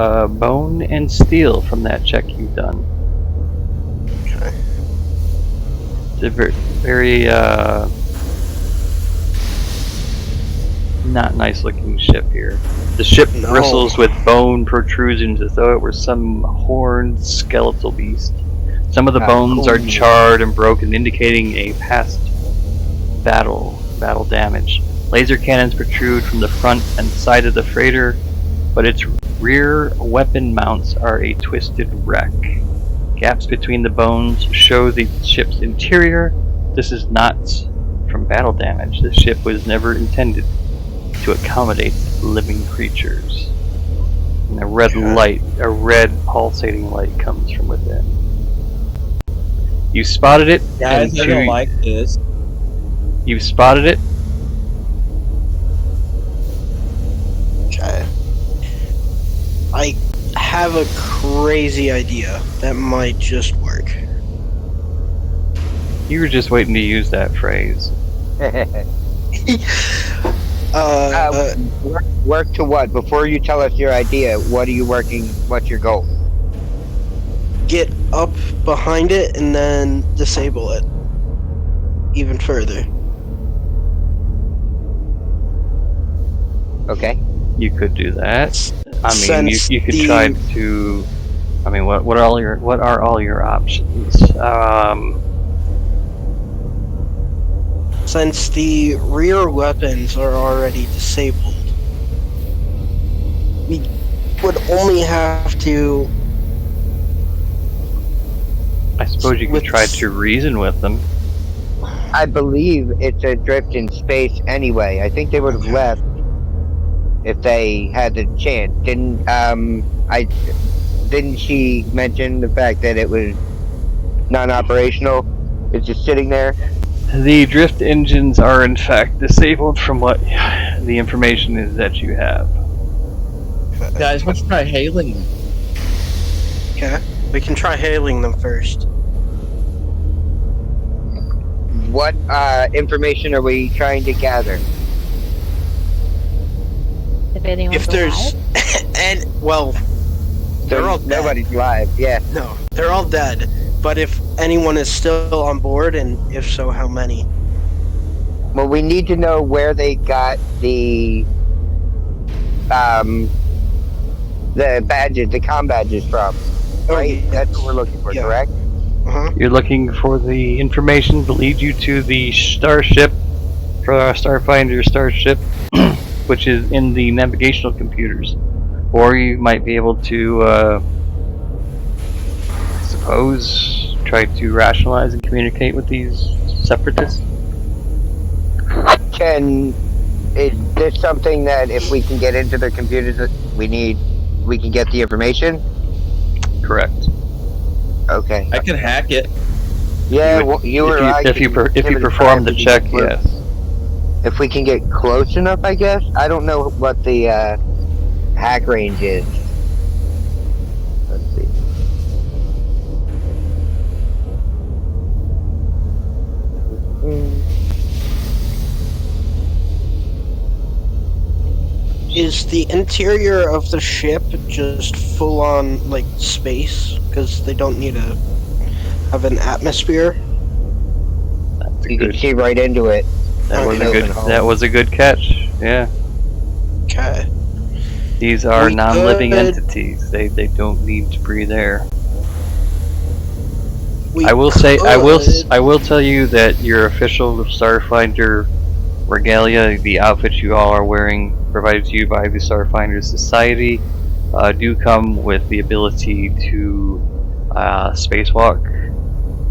bone and steel from that check you've done. Okay. It's a very not nice looking ship here. The ship No. bristles with bone protrusions as though it were some horned skeletal beast. Some of the bones are cool. charred and broken, indicating a past battle damage. Laser cannons protrude from the front and side of the freighter, but its rear weapon mounts are a twisted wreck. Gaps between the bones show the ship's interior. This is not from battle damage. The ship was never intended to accommodate living creatures. And a red pulsating light comes from within. You spotted it. Guys, and I don't like this. You've spotted it. Okay. I have a crazy idea that might just work. You were just waiting to use that phrase. Work to what? Before you tell us your idea, what are you working? What's your goal? Get up behind it and then disable it even further. Okay. You could do that. I mean, Since you could the- try to. I mean, what are all your options? Since the rear weapons are already disabled, we would only have to. I suppose you could with- try to reason with them. I believe it's adrift in space anyway. I think they would have left if they had the chance. Didn't she mention the fact that it was non-operational? It's just sitting there. The drift engines are in fact disabled from what the information is that you have. Guys, let's try hailing them. Okay, we can try hailing them first. What information are we trying to gather? If anyone's If there's alive. and well, they're all dead. Nobody's live. Yeah. No, they're all dead. But if anyone is still on board, and if so, how many? Well, we need to know where they got the badges, the comm badges from. Right? yeah. That's what we're looking for, Yeah. correct? Uh-huh. You're looking for the information to lead you to the starship, for our Starfinder starship, which is in the navigational computers. Or you might be able to, I suppose, try to rationalize and communicate with these separatists. Is this something that if we can get into their computers that we can get the information? Correct. Okay. I can hack it. Yeah, You would- you or I. if you can give it a perform try the if we check, can get yes. If we can get close enough, I guess. I don't know what the hack range is. Let's see. Is the interior of the ship just full on like space? Because they don't need to have an atmosphere. That's a You can good. see right into it. That was a Open good. hole. That was a good catch. Yeah. Okay. These are We non-living could- entities. They don't need to breathe air. We I will say, could- I will tell you that your official Starfinder regalia, the outfits you all are wearing, provided to you by the Starfinder Society, do come with the ability to spacewalk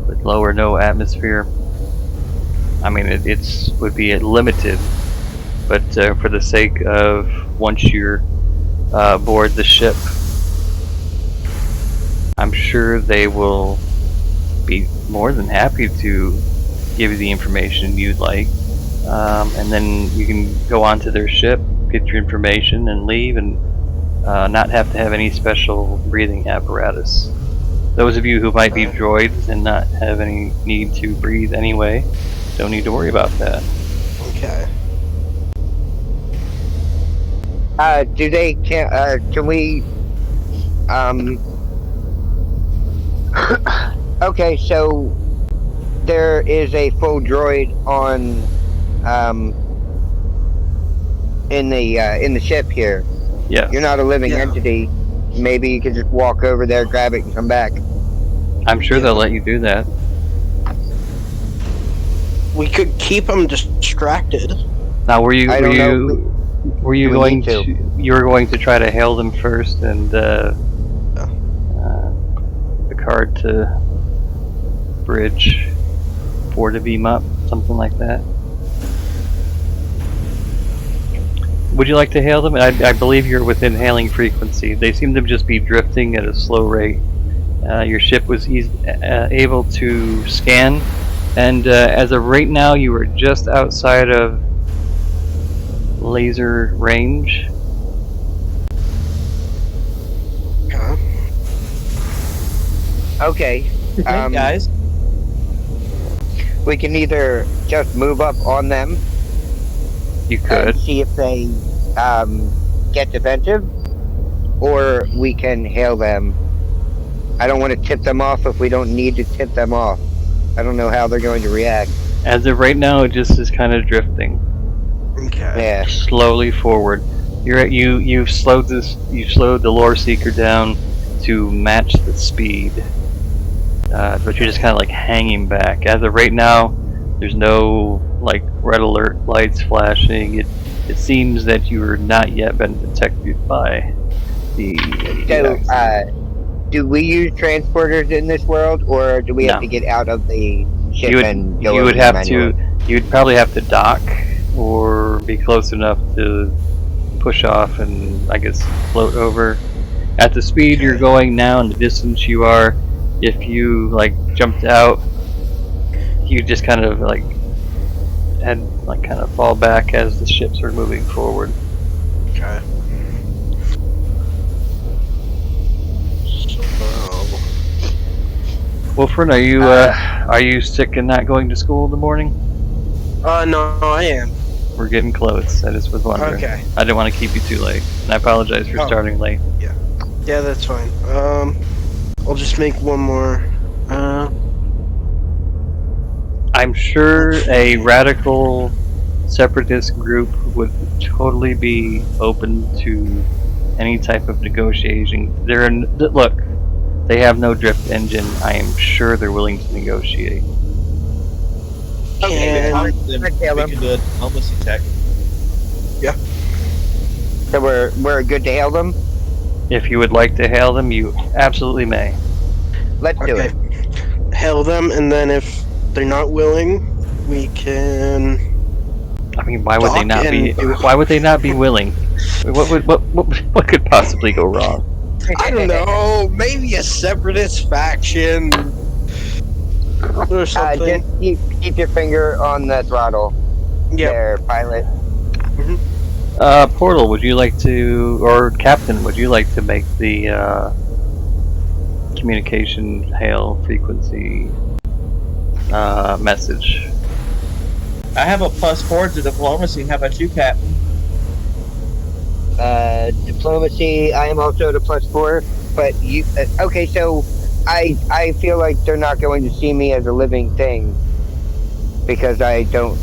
with low or no atmosphere. I mean, it's would be limited, but for the sake of once you're aboard the ship, I'm sure they will be more than happy to give you the information you'd like. And then you can go onto their ship, get your information, and leave, and not have to have any special breathing apparatus. Those of you who might be droids and not have any need to breathe anyway, don't need to worry about that. Okay. Can we, okay, so there is a full droid on, in the ship here. Yes. You're not a living Yeah. entity. Maybe you could just walk over there, grab it, and come back. I'm sure they'll let you do that. We could keep them distracted. Now, were you I don't know. were you Do we going need to? you were going to try to hail them first and Picard to bridge 4 to beam up, something like that? Would you like to hail them? I believe you're within hailing frequency. They seem to just be drifting at a slow rate. Your ship was able to scan, and as of right now, you are just outside of laser range. Okay. Hey, guys. We can either just move up on them You and could. see if they get defensive, or we can hail them. I don't want to tip them off if we don't need to tip them off. I don't know how they're going to react. As of right now, it just is kind of drifting Okay. Yeah. slowly forward. You've slowed the lore seeker down to match the speed, but you're just kind of like hanging back. As of right now, there's no like red alert lights flashing. It seems that you are not yet been detected by the. So, do we use transporters in this world, or do we have No. to get out of the ship you and go you over would there have manually? to. You'd probably have to dock or be close enough to push off and I guess float over. At the speed you're going now and the distance you are, if you like jumped out, you just kind of like had like kind of fall back as the ships are moving forward. Okay. So, Wolfred, are you sick and not going to school in the morning? no, I am. We're getting close. I just was wondering. Okay. I didn't want to keep you too late, and I apologize for Oh. starting late. Yeah, that's fine. I'll just make one more. I'm sure a radical separatist group would totally be open to any type of negotiation. Look, they have no drift engine. I am sure they're willing to negotiate. Okay, Talk then to them. let's hail We them. can do a diplomacy check. So we're good to hail them. If you would like to hail them, you absolutely may. Let's do Okay. it. Hail them, and then if they're not willing, we can. I mean, why would they Talk not be? and do it. Why would they not be willing? What could possibly go wrong? I don't know. Maybe a separatist faction or something. Just keep your finger on the throttle. Yeah. There, pilot. Portal, would you like to, or Captain, would you like to make the communication hail frequency message? I have a +4 to diplomacy. How about you, Captain? Diplomacy. I am also at a +4, but you. Okay, so I feel like they're not going to see me as a living thing because I don't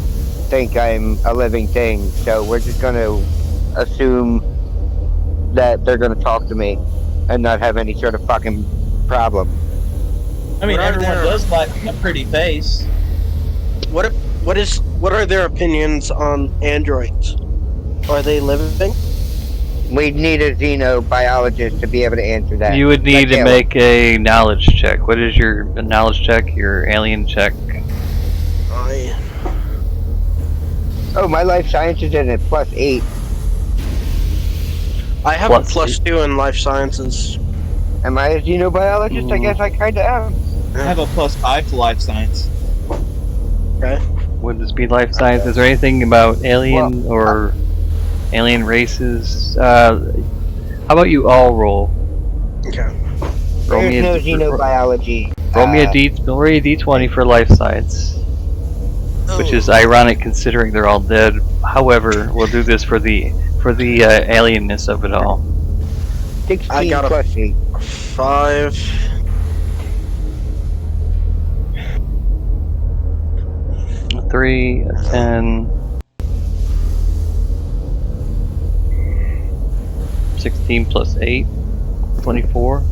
think I'm a living thing. So we're just going to assume that they're going to talk to me and not have any sort of fucking problem. I mean, What are everyone their- does like a pretty face. What are their opinions on androids? Are they living? We need a xenobiologist to be able to answer that. You would need to Caleb. make a knowledge check. What is your knowledge check? Your alien check? Oh, my life sciences is at +8. I have Plus a +2 in life sciences. Am I a xenobiologist? I guess I kind of am. I have a +5 to life science. Would this be life science? Is there anything about alien or alien races? How about you all roll? Okay. Roll There's me no a xenobiology. roll me a d20 for life science, which is Oh. ironic considering they're all dead. However, we'll do this for the alienness of it all. 16 I got a- +8. 5. A 3, a 10, 16 plus 8, 24.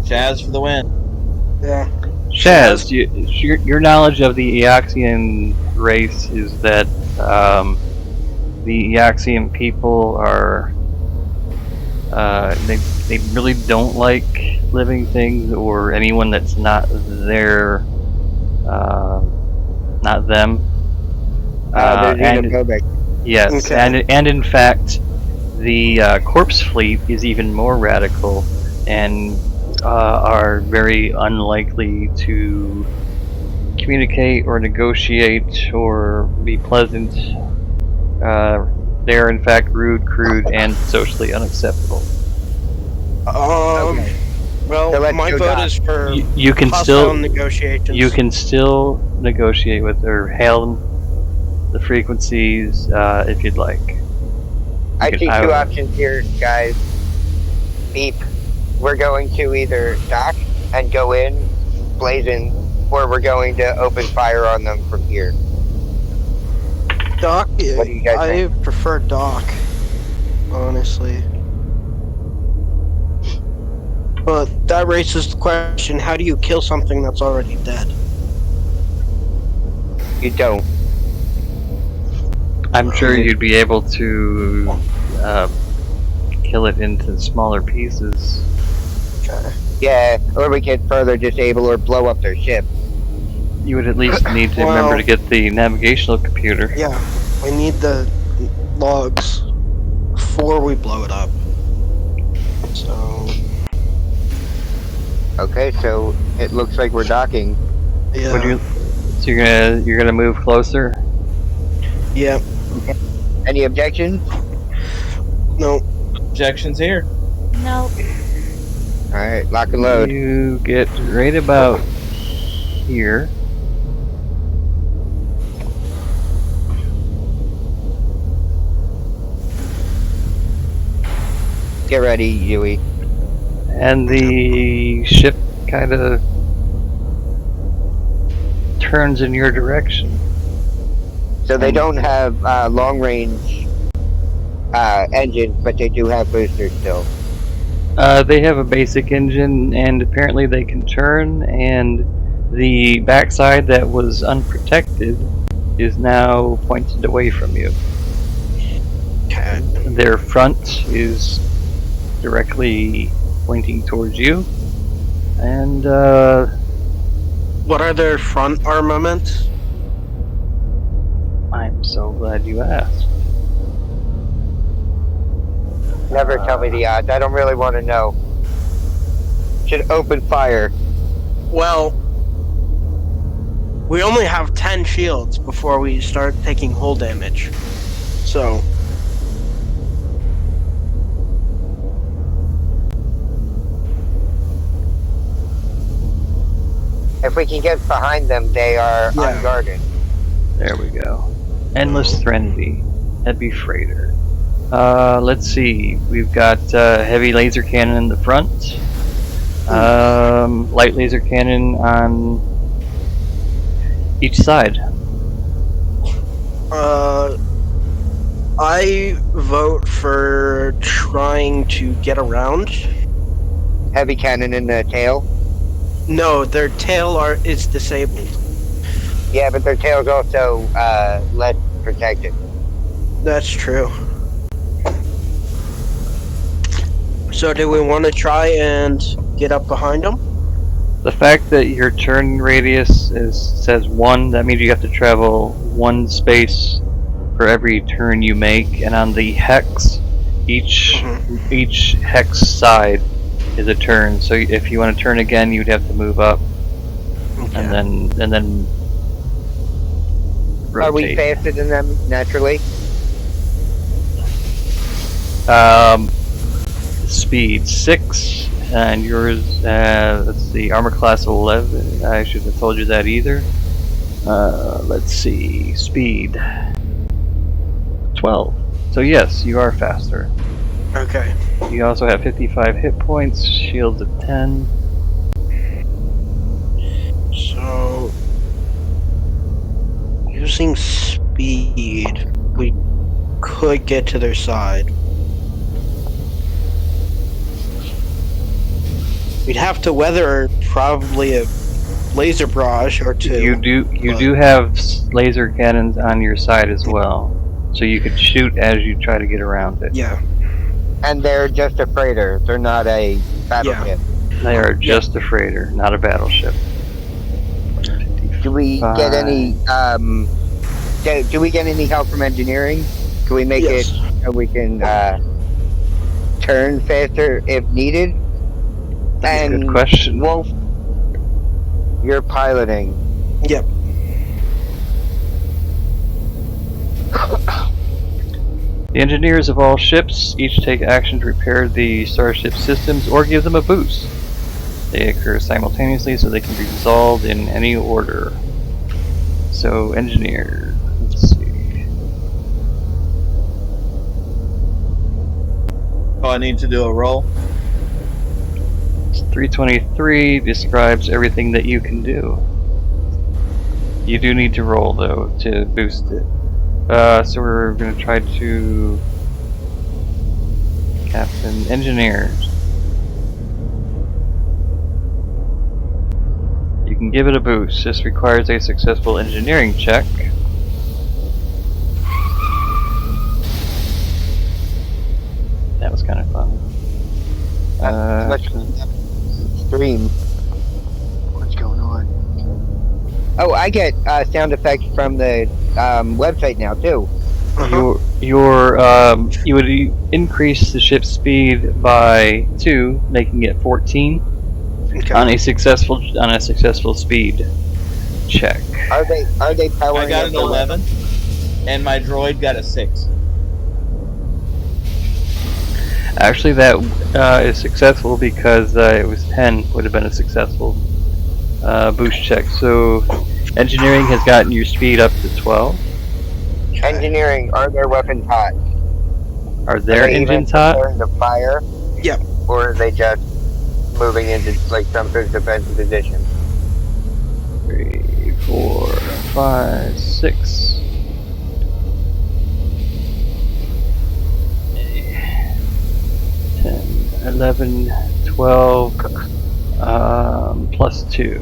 Jazz for the win. Yeah. Shaz, your knowledge of the Eoxian race is that the Eoxian people are they really don't like living things or anyone that's not their not them. They're And xenophobic. yes, Okay. and in fact, the corpse fleet is even more radical and are very unlikely to communicate or negotiate or be pleasant. They are in fact rude, crude, and socially unacceptable. Okay. Well, So let's my go vote down. is for You can hostile still negotiations. negotiate with or hail the frequencies if you'd like. I can- see I two would- options here, guys. Beep. We're going to either dock and go in, blazing, or we're going to open fire on them from here. Doc. What do you guys I think? prefer Doc, honestly. But that raises the question: how do you kill something that's already dead? You don't. I'm sure you'd be able to kill it into smaller pieces. Okay. Yeah, or we can further disable or blow up their ship. You would at least need to remember to get the navigational computer. Yeah, we need the logs before we blow it up. So Okay, so it looks like we're docking. yeah. So you're gonna move closer. Yeah. Any objections? No. Objections here. No. Alright, lock and load. You get right about here. Get ready, Yui. And the ship kind of turns in your direction. So they don't have long range engines, but they do have boosters still. They have a basic engine, and apparently they can turn, and the backside that was unprotected is now pointed away from you. Okay. Their front is directly pointing towards you, and What are their front armaments? I'm so glad you asked. Never tell me the odds. I don't really want to know. Should open fire. Well, we only have 10 shields before we start taking hull damage. So, If we can get behind them, they are Yeah. unguarded. There we go. Endless Threnody. Heavy freighter. Let's see. We've got heavy laser cannon in the front. Light laser cannon on each side. I vote for trying to get around heavy cannon in the tail? No, their tail is disabled. Yeah, but their tail's also less protected. That's true. So do we want to try and get up behind them? The fact that your turn radius says 1, that means you have to travel 1 space for every turn you make, and on the hex, each hex side is a turn. So if you want to turn again, you'd have to move up, Okay. and then rotate. Are we faster than them naturally? Speed 6, and yours, let's see, armor class 11. I should have told you that either. Let's see, speed 12. So yes, you are faster. Okay. You also have 55 hit points, shields of 10. So using speed, we could get to their side. We'd have to weather probably a laser barrage or two. You do have laser cannons on your side as well, so you could shoot as you try to get around it. Yeah. And they're just a freighter. They're not a battleship. They are just a freighter, not a battleship. Do we get any? Do we get any help from engineering? Can we make Yes. it so we can turn faster if needed? That's a And good question. Wolf, you're piloting. Yep. The engineers of all ships each take action to repair the starship systems or give them a boost. They occur simultaneously, so they can be resolved in any order. So, engineer, let's see. Oh, I need to do a roll. 323 describes everything that you can do. You do need to roll, though, to boost it. So we're going to try to... Captain Engineers. You can give it a boost. This requires a successful engineering check. That was kind of fun. Stream. What's going on? Oh, I get sound effects from the website now too. You would increase the ship's speed by 2, making it 14 Okay. on a successful speed check. Are they powering? I got up an 11, and my droid got a 6. Actually, that is successful because it was 10 would have been a successful boost check. So engineering has gotten your speed up to 12. Engineering, are their weapons hot? Are their engines hot? Preparing to fire? Yep. Or are they just moving into like some sort of defensive position? 3, 4, 5, 6. 10, 11, 12, plus 2.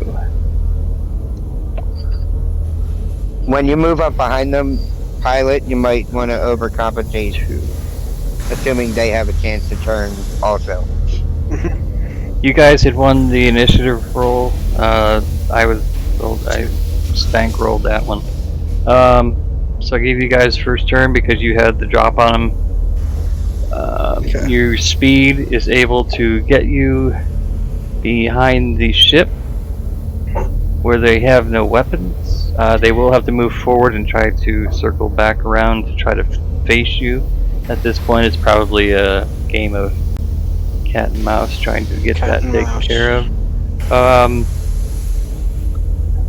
When you move up behind them, pilot, you might want to overcompensate, assuming they have a chance to turn also. You guys had won the initiative roll. I stank rolled that one. So I gave you guys first turn because you had the drop on them. Okay. Your speed is able to get you behind the ship where they have no weapons. They will have to move forward and try to circle back around to try to face you. At this point, it's probably a game of cat and mouse trying to get that taken care of.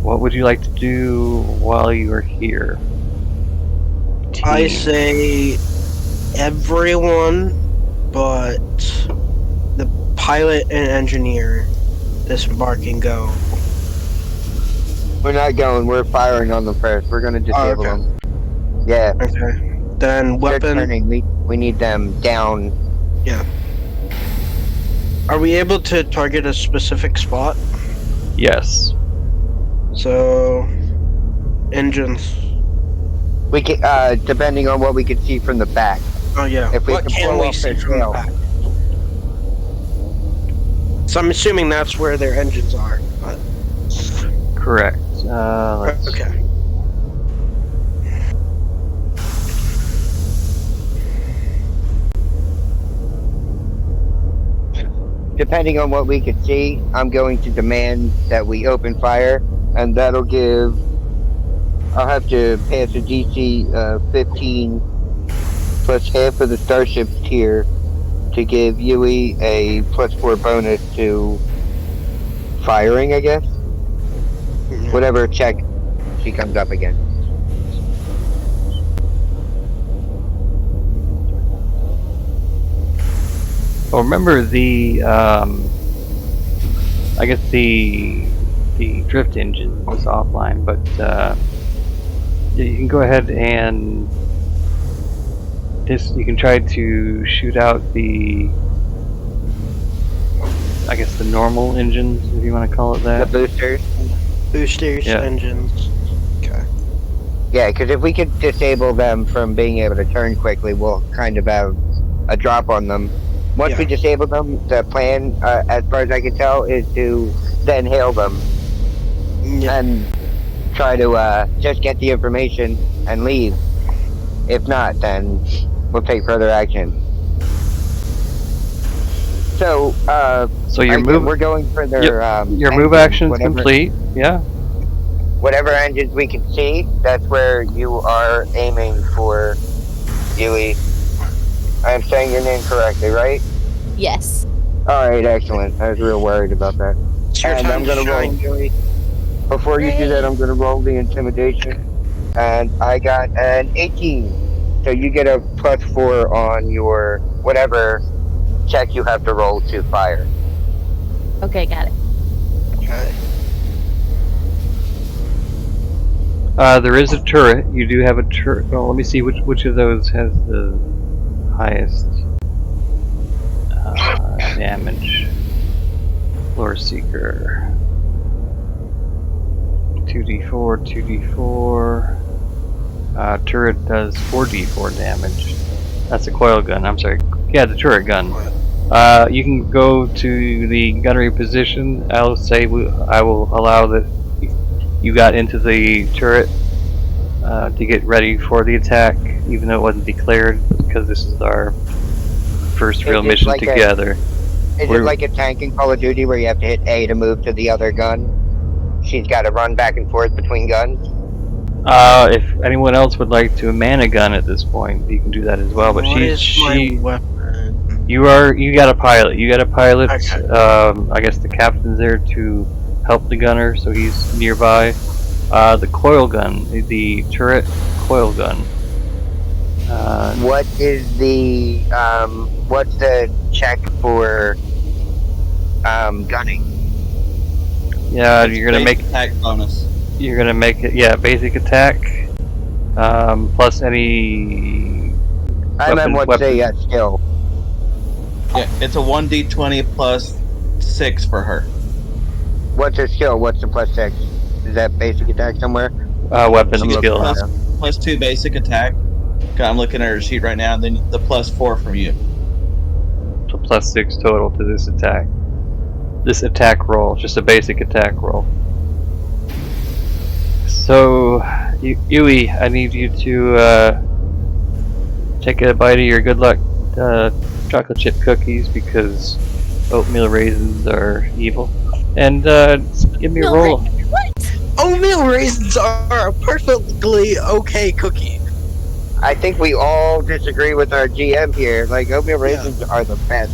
What would you like to do while you are here? I Team. say everyone but the pilot and engineer disembark and go. We're not going. We're firing on them first. We're gonna disable okay. them. Yeah. Okay. Then They're weapon. turning. We need them down. Yeah. Are we able to target a specific spot? Yes. So, engines. We can, depending on what we can see from the back. Oh yeah. If we What can can blow we off see their from the tail. back? So I'm assuming that's where their engines are. But Correct. Let's okay. Depending on what we can see, I'm going to demand that we open fire, and that'll give. I'll have to pass a DC 15 plus half of the starship tier to give Yui a +4 bonus to firing, I guess. Yeah. Whatever check she comes up against. Well, remember the I guess the drift engine was offline, but you can go ahead and you can try to shoot out the, I guess, the normal engines, if you want to call it The that. boosters. Boosters, Yeah. engines. Okay. Yeah, because if we could disable them from being able to turn quickly, we'll kind of have a drop on them. Once we Yeah. disable them, the plan, as far as I can tell, is to then hail them Yeah. and try to just get the information and leave. If not, then we'll take further action. So, So your move, we're going for their your move engines, action's whatever, complete. Yeah. whatever engines we can see. That's where you are aiming for, Yui. I'm saying your name correctly, right? Yes. All right, excellent. I was real worried about that. It's your And time I'm to gonna roll. shine, Yui. Before you do that, I'm gonna roll the intimidation, and I got an 18. So you get a +4 on your whatever check you have to roll to fire. Okay, got it. Okay. There is a turret. You do have a turret. Well, let me see which of those has the highest damage. Floor Seeker. 2d4, 2d4. Turret does 4d4 damage. That's a coil gun. I'm sorry. Yeah, the turret gun. You can go to the gunnery position. I'll say I will allow that you got into the turret to get ready for the attack, even though it wasn't declared, because this is our first real Is it mission like together. Is it like a tank in Call of Duty where you have to hit A to move to the other gun? She's got to run back and forth between guns. If anyone else would like to man a gun at this point, you can do that as well. But What is my weapon? you got a pilot. You got a pilot. Okay. I guess the captain's there to help the gunner, so he's nearby. The coil gun, the turret coil gun. What is the what's the check for gunning? Yeah, you're gonna make attack bonus. You're gonna make it. Yeah, basic attack. Plus any. I meant what's the skill? Yeah, it's a 1d20 plus 6 for her. What's her skill? What's the +6? Is that basic attack somewhere? Weapon She gets skill. +2 basic attack. Okay, I'm looking at her sheet right now, and then the +4 from you. So +6 total to this attack. This attack roll, just a basic attack roll. So, Yui, I need you to take a bite of your good luck chocolate chip cookies, because oatmeal raisins are evil. And give me a roll. What? Oatmeal raisins are a perfectly okay cookie. I think we all disagree with our GM here. Like oatmeal raisins are the best.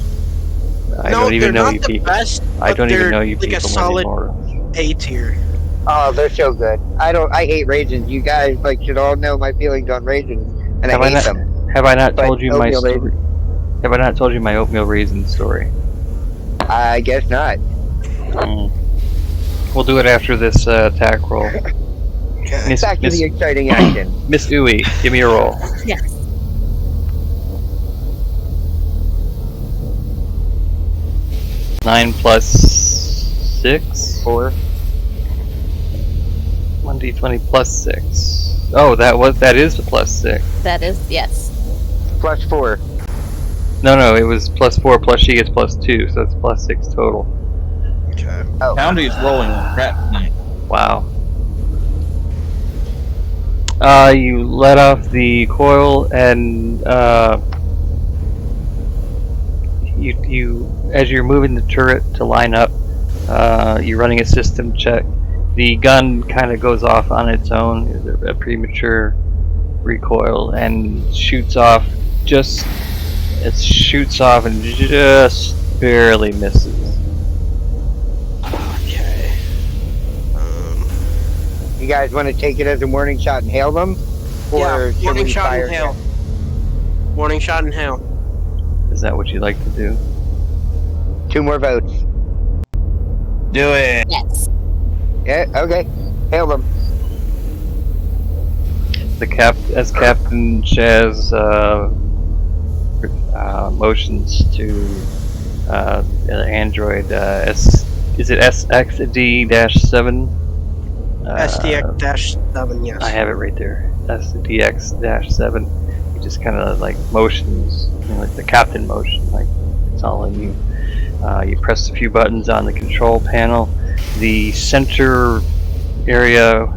I don't even know you people. Best, I don't even know you like people a solid anymore. A tier. Oh, they're so good. I hate raisins. You guys should all know my feelings on raisins, and I hate them. Have I not But told you my oatmeal story? Have I not told you my oatmeal raisin story? I guess not. We'll do it after this attack roll. Okay. Back to the exciting action. Miss Uwe, give me a roll. Yes. 9 plus 6? 4. 1d20 plus 6. Oh, that is a plus 6. That is, yes. Plus 4. No, it was plus 4 plus she gets plus 2, so it's plus 6 total. Okay. Oh. Poundy is rolling on crap tonight. Wow. You let off the coil and you as you're moving the turret to line up, you're running a system check. The gun kind of goes off on its own, a premature recoil, and shoots off and just barely misses. Okay. You guys want to take it as a warning shot and hail them? Or Yeah, should warning we shot fire and hail. again? Warning shot and hail. Is that what you'd like to do? 2 more votes. Do it. Yes. Yeah, okay. Hail them. As Captain Shaz motions to Android is it SXD-7? SDX-7, yes. I have it right there. SDX-7. He just kind of like motions, like the captain motion, like it's all in you. You press a few buttons on the control panel. The center area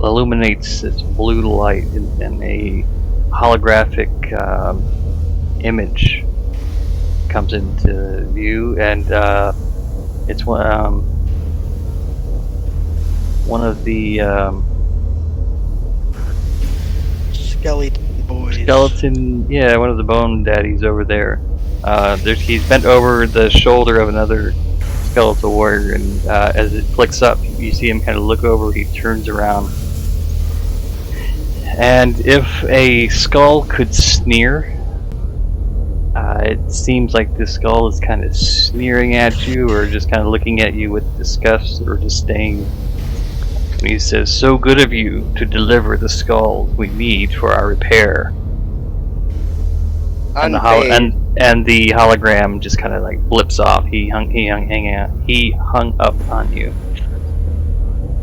illuminates its blue light, and a holographic image comes into view, and it's one of the Skeleton boys. one of the bone daddies over there. He's bent over the shoulder of another skeletal warrior, and as it flicks up, you see him kind of look over. He turns around, and if a skull could sneer, it seems like this skull is kind of sneering at you, or just kind of looking at you with disgust or disdain. And he says, "So good of you to deliver the skull we need for our repair." And the hologram just kind of like blips off. He hung up on you.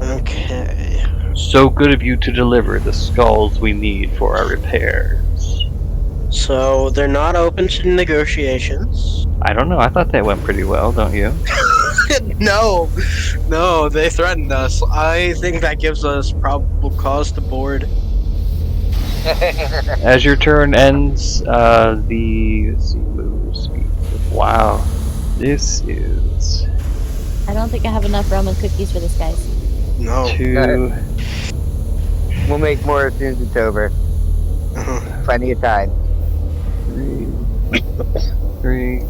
Okay. So good of you to deliver the skulls we need for our repairs. So they're not open to negotiations. I don't know. I thought that went pretty well, don't you? No, they threatened us. I think that gives us probable cause to board. As your turn ends, let's see, move speed. Wow, this is I don't think I have enough rum and cookies for this, guys. No. 2. We'll make more as soon as it's over. Plenty of time. 3,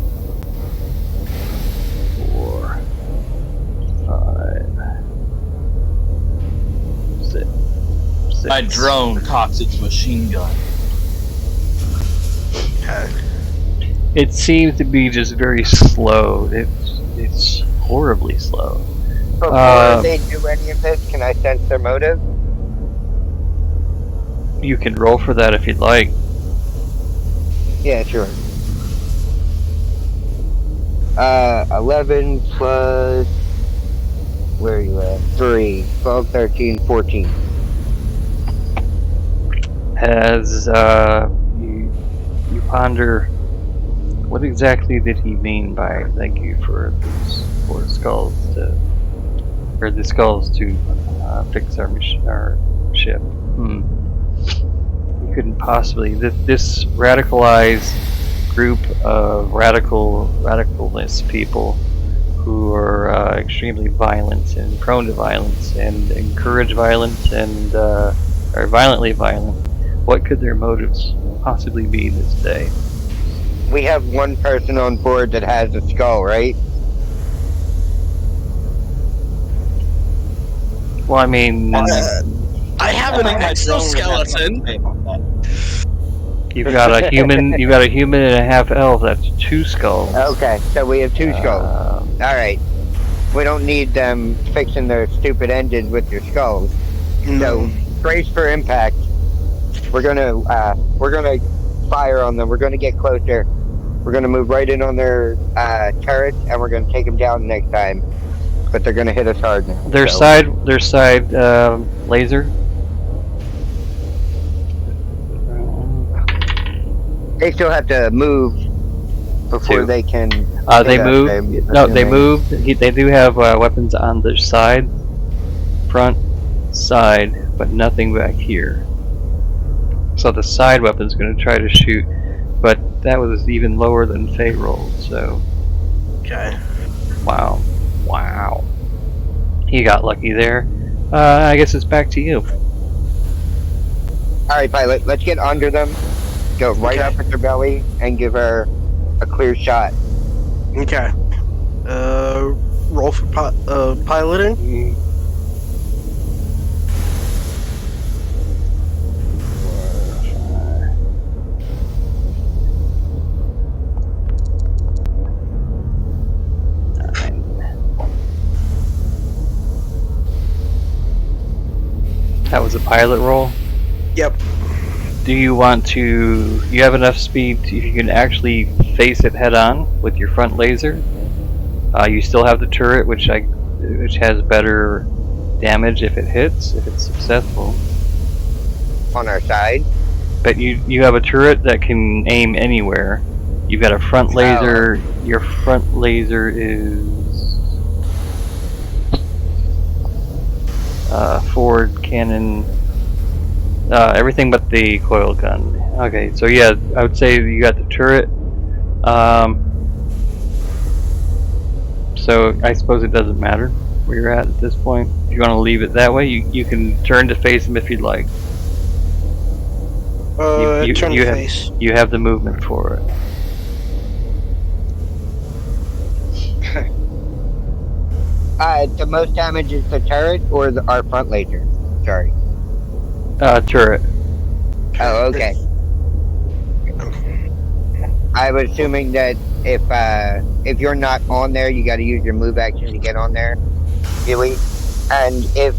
4, 5, 6. My drone cocks its machine gun. It seems to be just very slow. It's horribly slow. Before they do any of this, can I sense their motive? You can roll for that if you'd like. Yeah, sure. 11 plus... Where are you at? 3, 12, 13, 14. As you ponder, what exactly did he mean by "thank you for these 4 skulls to fix our ship"? He couldn't possibly. This radicalized group of radicalness people who are extremely violent and prone to violence and encourage violence and are violently violent. What could their motives possibly be this day? We have one person on board that has a skull, right? Well, I mean, I have an exoskeleton. you've got a human and a half elf. That's 2 skulls. Okay, so we have 2 skulls. Alright. We don't need them fixing their stupid engines with your skulls. So, brace for impact. We're gonna fire on them. We're gonna get closer. We're gonna move right in on their turrets, and we're gonna take them down next time. But they're gonna hit us hard now. Their so. side laser. They still have to move before Two. they can. They hit us, moved. I'm No, they assuming. moved. They do have weapons on their side, front, side, but nothing back here. So the side weapon's going to try to shoot, but that was even lower than Faye rolled. So Okay. wow. He got lucky there. I guess it's back to you. All right, pilot. Let's get under them. Go right Okay. up at their belly and give her a clear shot. Okay. Roll for piloting. That was a pilot roll. Yep. Do you want to? You have enough speed to, if you can actually face it head on with your front laser. You still have the turret, which has better damage if it hits, if it's successful. On our side. But you have a turret that can aim anywhere. You've got a front laser. Your front laser is forward cannon. Everything but the coil gun. Okay, so yeah, I would say you got the turret. So I suppose it doesn't matter where you're at this point. If you want to leave it that way, you can turn to face him if you'd like. Turn you to have, face. You have the movement for it. The most damage is the turret or our front laser. Sorry. Turret. Oh, okay. I was assuming that if you're not on there, you got to use your move action to get on there, Huey. And if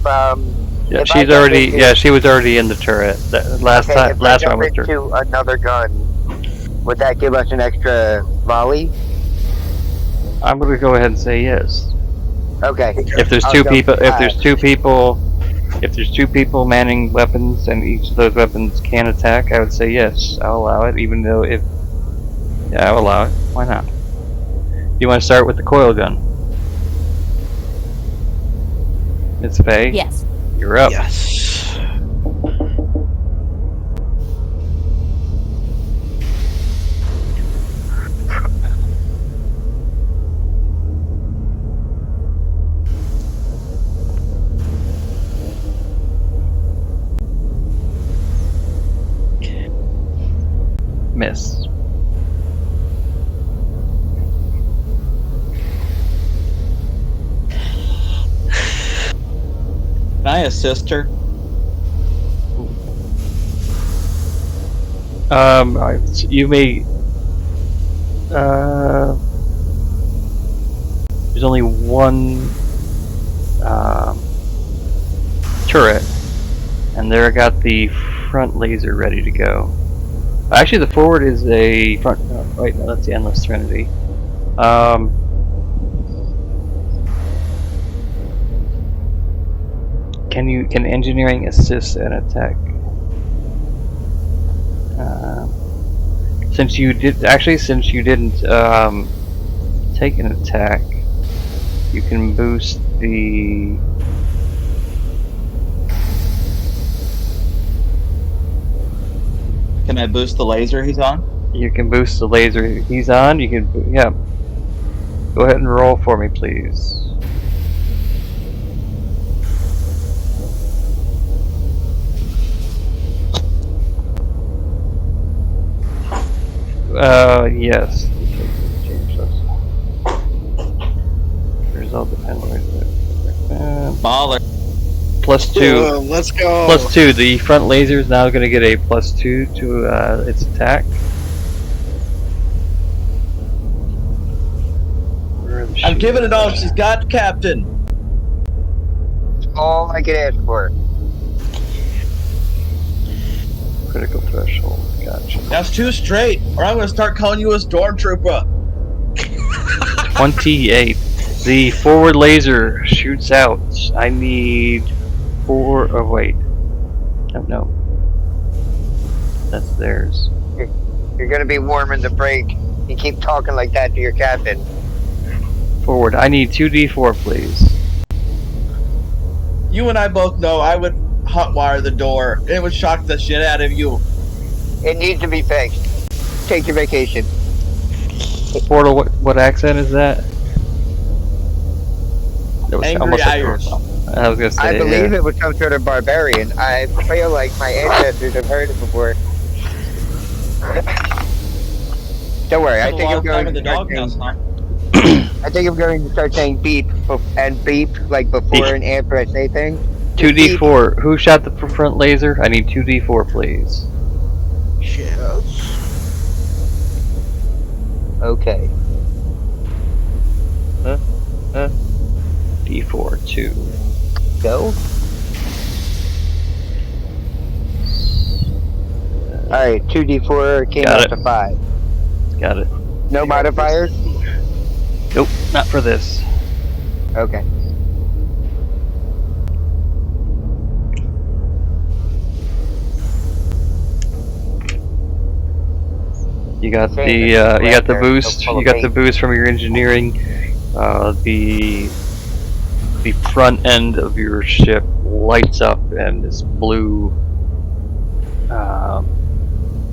Yeah, if she's already. Yeah, she was already in the turret. Last if time I was jump turret. into another gun, would that give us an extra volley? I'm gonna go ahead and say yes. Okay. If there's I'll two jump, people, if there's two people manning weapons and each of those weapons can attack, I would say yes. I'll allow it, even though yeah, I'll allow it. Why not? You want to start with the coil gun? It's Faye. Yes. You're up. Yes. Miss. Can I assist her? You may. There's only one turret, and there I got the front laser ready to go. Actually, the forward is a front. Wait, no, that's the Endless Trinity. Can engineering assist an attack? Since you didn't take an attack, you can boost the. Can I boost the laser he's on? You can boost the laser he's on. You can, yeah. Go ahead and roll for me, please. Yes. Change those. The result depends on Baller. +2. Let's go. +2. The front laser is now going to get a +2 to its attack. I'm giving it all she's got, Captain. That's all I could ask for. critical threshold. Gotcha. That's 2 straight, or I'm gonna start calling you a stormtrooper. 28. The forward laser shoots out. I need 4. Oh, wait. No. That's theirs. You're gonna be warming the break. You keep talking like that to your captain. Forward. I need 2d4, please. You and I both know I would hotwire the door. It would shock the shit out of you. It needs to be fixed. Take your vacation. Portal, what accent is that? That was Angry almost like Irish. I was gonna say. I believe yeah. it was some sort of barbarian. I feel like my ancestors have heard it before. Don't worry, I Spent a think lot I'm of time going in to the start doghouse, saying, huh? I think I'm going to start saying beep and beep like before and after I say things. Just beep. 2d4. Who shot the front laser? I need 2d4, please. Yes. Okay. D4, 2. Go. Alright, 2d4 came Got out it. to 5. Got it. No modifiers? Nope, not for this. Okay. You got Same the as you got the Raptor, boost. so full You of got the paint. boost from your engineering. The front end of your ship lights up and this blue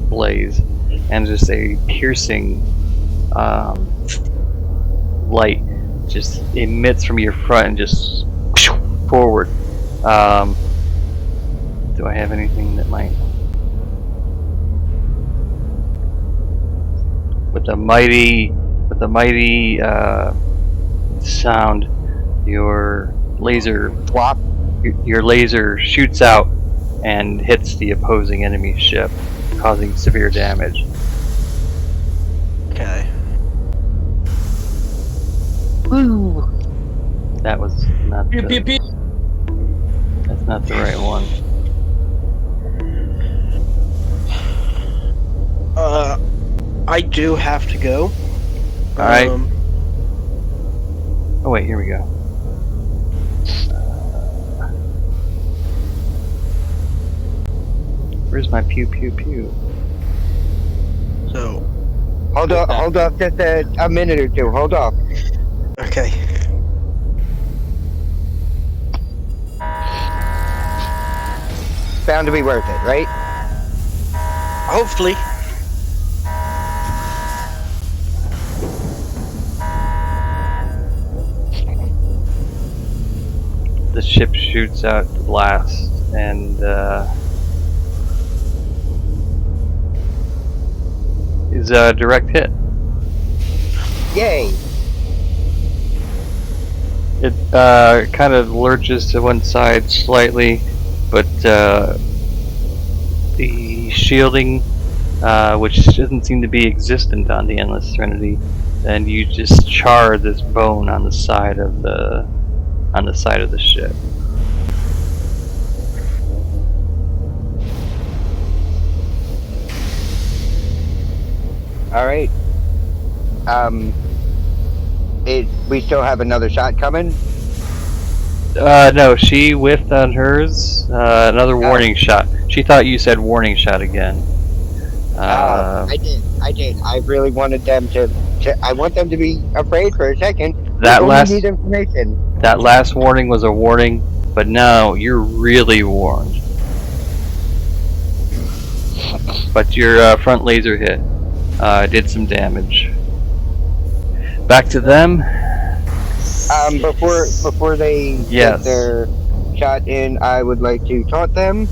blaze, and just a piercing light just emits from your front and just forward. Do I have anything that might? With the mighty sound, your laser shoots out and hits the opposing enemy ship, causing severe damage. Okay. Woo! That was not Pew, pew, the, pew. that's not the right one. I do have to go. Alright. Oh wait, here we go. Where's my pew pew pew? So, Hold off just a minute or two. Hold off. okay. Bound to be worth it, right? Hopefully. The ship shoots out the blast and is a direct hit. Yay! It kind of lurches to one side slightly, but the shielding, which doesn't seem to be existent on the Endless Serenity, and you just char this bone on the side of the ship. All right. We still have another shot coming. No, she whiffed on hers. Another warning shot. She thought you said warning shot again. I did. I really wanted them to. I want them to be afraid for a second. That We last need information. that last warning was a warning, but now you're really warned. But your front laser hit did some damage. Back to them. Before they Yes. get their shot in, I would like to taunt them.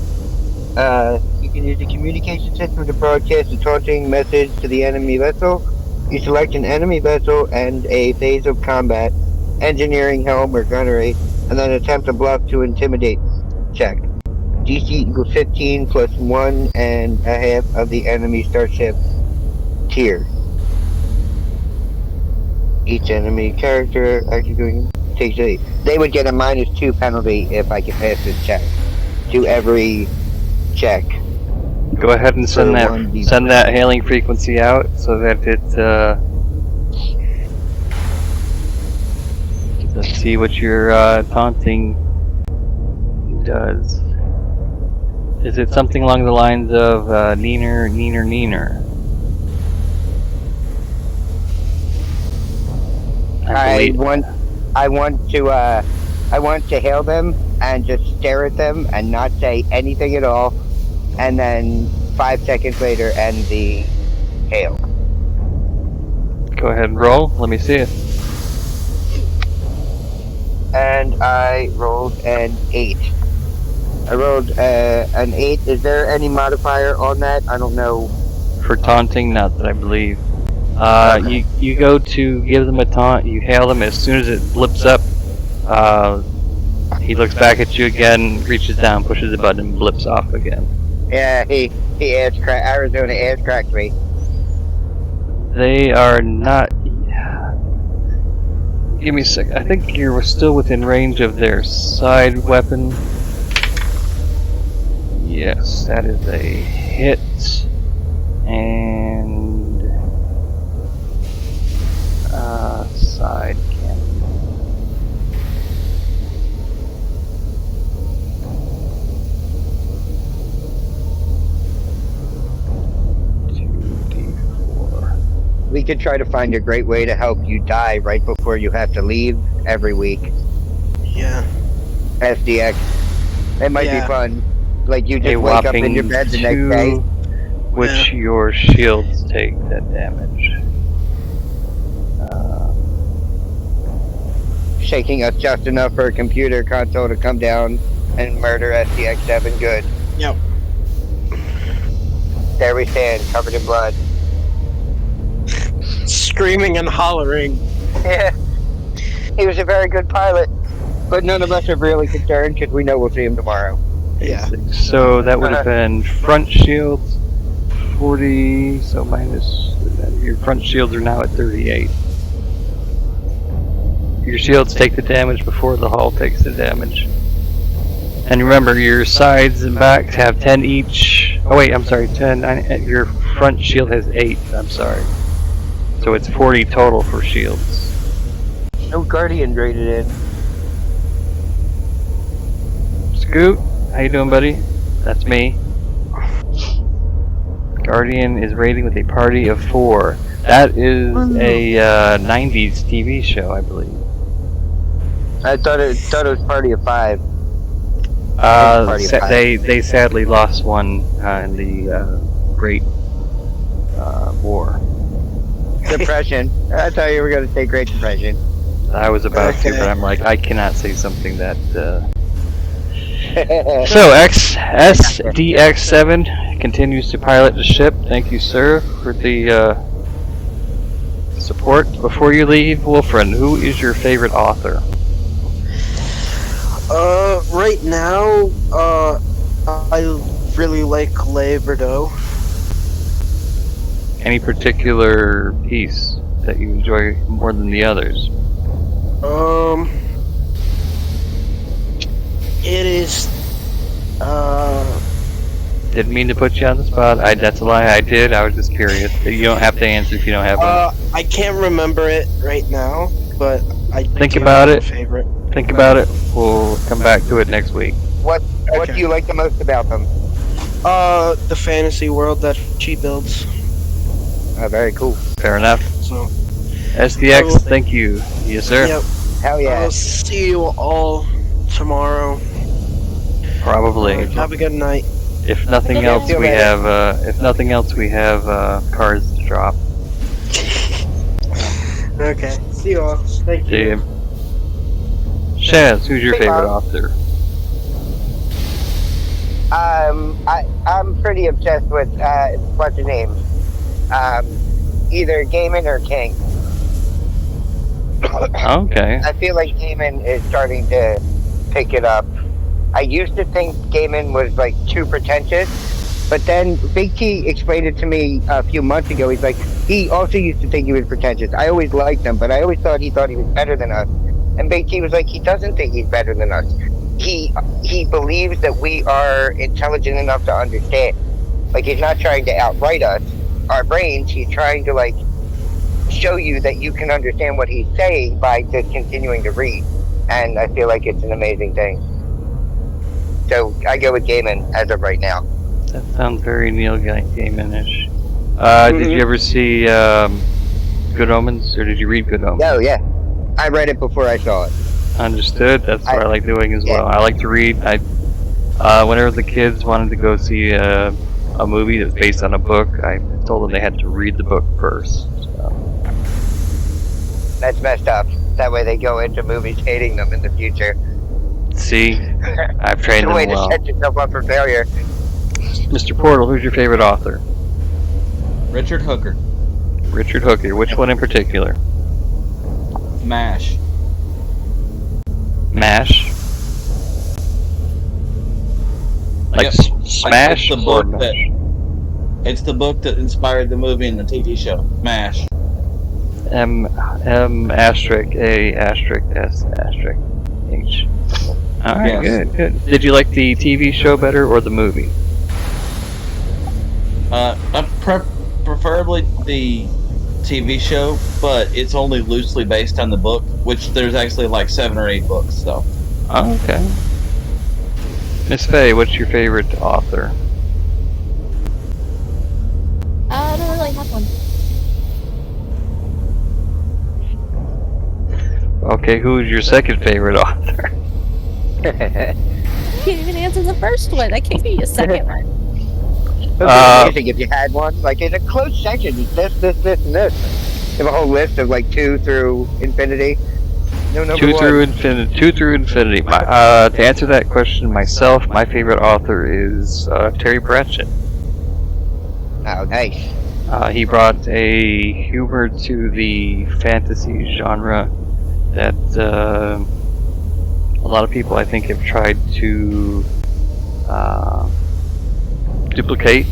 You can use the communication system to broadcast a taunting message to the enemy vessel. You select an enemy vessel and a phase of combat, engineering, helm, or gunnery, and then attempt a bluff to intimidate check. DC equals 15 plus 1.5 of the enemy starship tier. Each enemy character executing takes a. They would get a -2 penalty if I can pass this check to every check. Go ahead and send For that 1D. send that hailing frequency out so that it. Let's see what your taunting does. Is it something along the lines of neener, neener, neener? I want to hail them and just stare at them and not say anything at all, and then 5 seconds later end the hail. Go ahead and roll. Let me see it. And I rolled an 8. I rolled an 8. Is there any modifier on that? I don't know. For taunting, not that I believe. Okay. You go to give them a taunt. You hail them as soon as it blips up. He looks back at you again, reaches down, pushes the button, and blips off again. Yeah, he Arizona ass cracked me. They are not. Give me a sec. I think you're still within range of their side weapon. Yes, that is a hit. And side cannon. We could try to find a great way to help you die right before you have to leave every week. Yeah. SDX. It might be fun. Like you A just wake up in whopping your bed the 2, next day. which your shields take that damage. Shaking us just enough for a computer console to come down and murder SDX7. Good. Yep. There we stand, covered in blood. Screaming and hollering. Yeah. He was a very good pilot. But none of us are really concerned because we know we'll see him tomorrow. Yeah. So that would have been front shields 40, so minus your front shields are now at 38. Your shields take the damage before the hull takes the damage. And remember, your sides and backs have 10 each. Oh wait, I'm sorry, 10. Your front shield has 8. I'm sorry. So it's 40 total for shields. No Guardian rated in. Scoot, how you doing, buddy? That's me. Guardian is raiding with a party of 4. That is a 90s TV show, I believe. I thought it was party of 5. Party of 5. They sadly lost one in the Great War. Depression. I thought you were going to say Great Depression. I was about to, Okay. but I'm like, I cannot say something that. So SDX7 continues to pilot the ship. Thank you, sir, for the support. Before you leave, Wolfren, who is your favorite author? Right now, I really like Le Bordeaux. Any particular piece that you enjoy more than the others? It is, Didn't mean to put you on the spot. That's a lie. I did. I was just curious. You don't have to answer if you don't have one. I can't remember it right now, but I Think do about have it. a favorite. Think about it. We'll come back to it next week. What Okay. do you like the most about them? The fantasy world that she builds. Very cool. Fair enough. So, SDX, thank you. Yes, sir. yep. Hell yeah. I'll see you all tomorrow. Probably. Have a good night. If nothing else, See you we later. have. If nothing else, we have cards to drop. Okay. See you all. Thank See you. you. Shaz, who's your Hey, favorite Bob. author? I'm pretty obsessed with what's his name? Either Gaiman or King. Okay. I feel like Gaiman is starting to pick it up. I used to think Gaiman was like too pretentious, but then Big T explained it to me a few months ago. He's like, he also used to think he was pretentious. I always liked him, but I always thought he was better than us. And Big T was like, he doesn't think he's better than us. He believes that we are intelligent enough to understand. Like he's not trying to outright us, our brains. He's trying to like show you that you can understand what he's saying by just continuing to read. And I feel like it's an amazing thing. So I go with Gaiman as of right now. That sounds very Neil Gaiman-ish. Did you ever see Good Omens, or did you read Good Omens? Oh yeah, I read it before I saw it. Understood. That's what I like doing as well. I like to read. Whenever the kids wanted to go see a movie that was based on a book, I told them they had to read the book first. So. That's messed up. That way they go into movies hating them in the future. See, I've trained It's a them way well. to set yourself up for failure. Mr. Portal, who's your favorite author? Richard Hooker. Richard Hooker. Which one in particular? MASH. MASH? Like Yep. Smash? It's the or book MASH? that it's the book that inspired the movie and the TV show. MASH. M asterisk A asterisk S asterisk H. Alright, Yes. good. Did you like the TV show better or the movie? Preferably the TV show, but it's only loosely based on the book, which there's actually like 7 or 8 books, so. Oh, okay. Miss Faye, what's your favorite author? I don't really have one. Okay, who's your second favorite author? I can't even answer the first one. I can't give you a second one. It would be amazing if you had one. Like in a close section, this, and this. You have a whole list of like 2 through infinity. No number 2 one. through infinity. 2 through infinity. To answer that question myself, my favorite author is Terry Pratchett. Oh, nice. He brought a humor to the fantasy genre that a lot of people, I think, have tried to duplicate,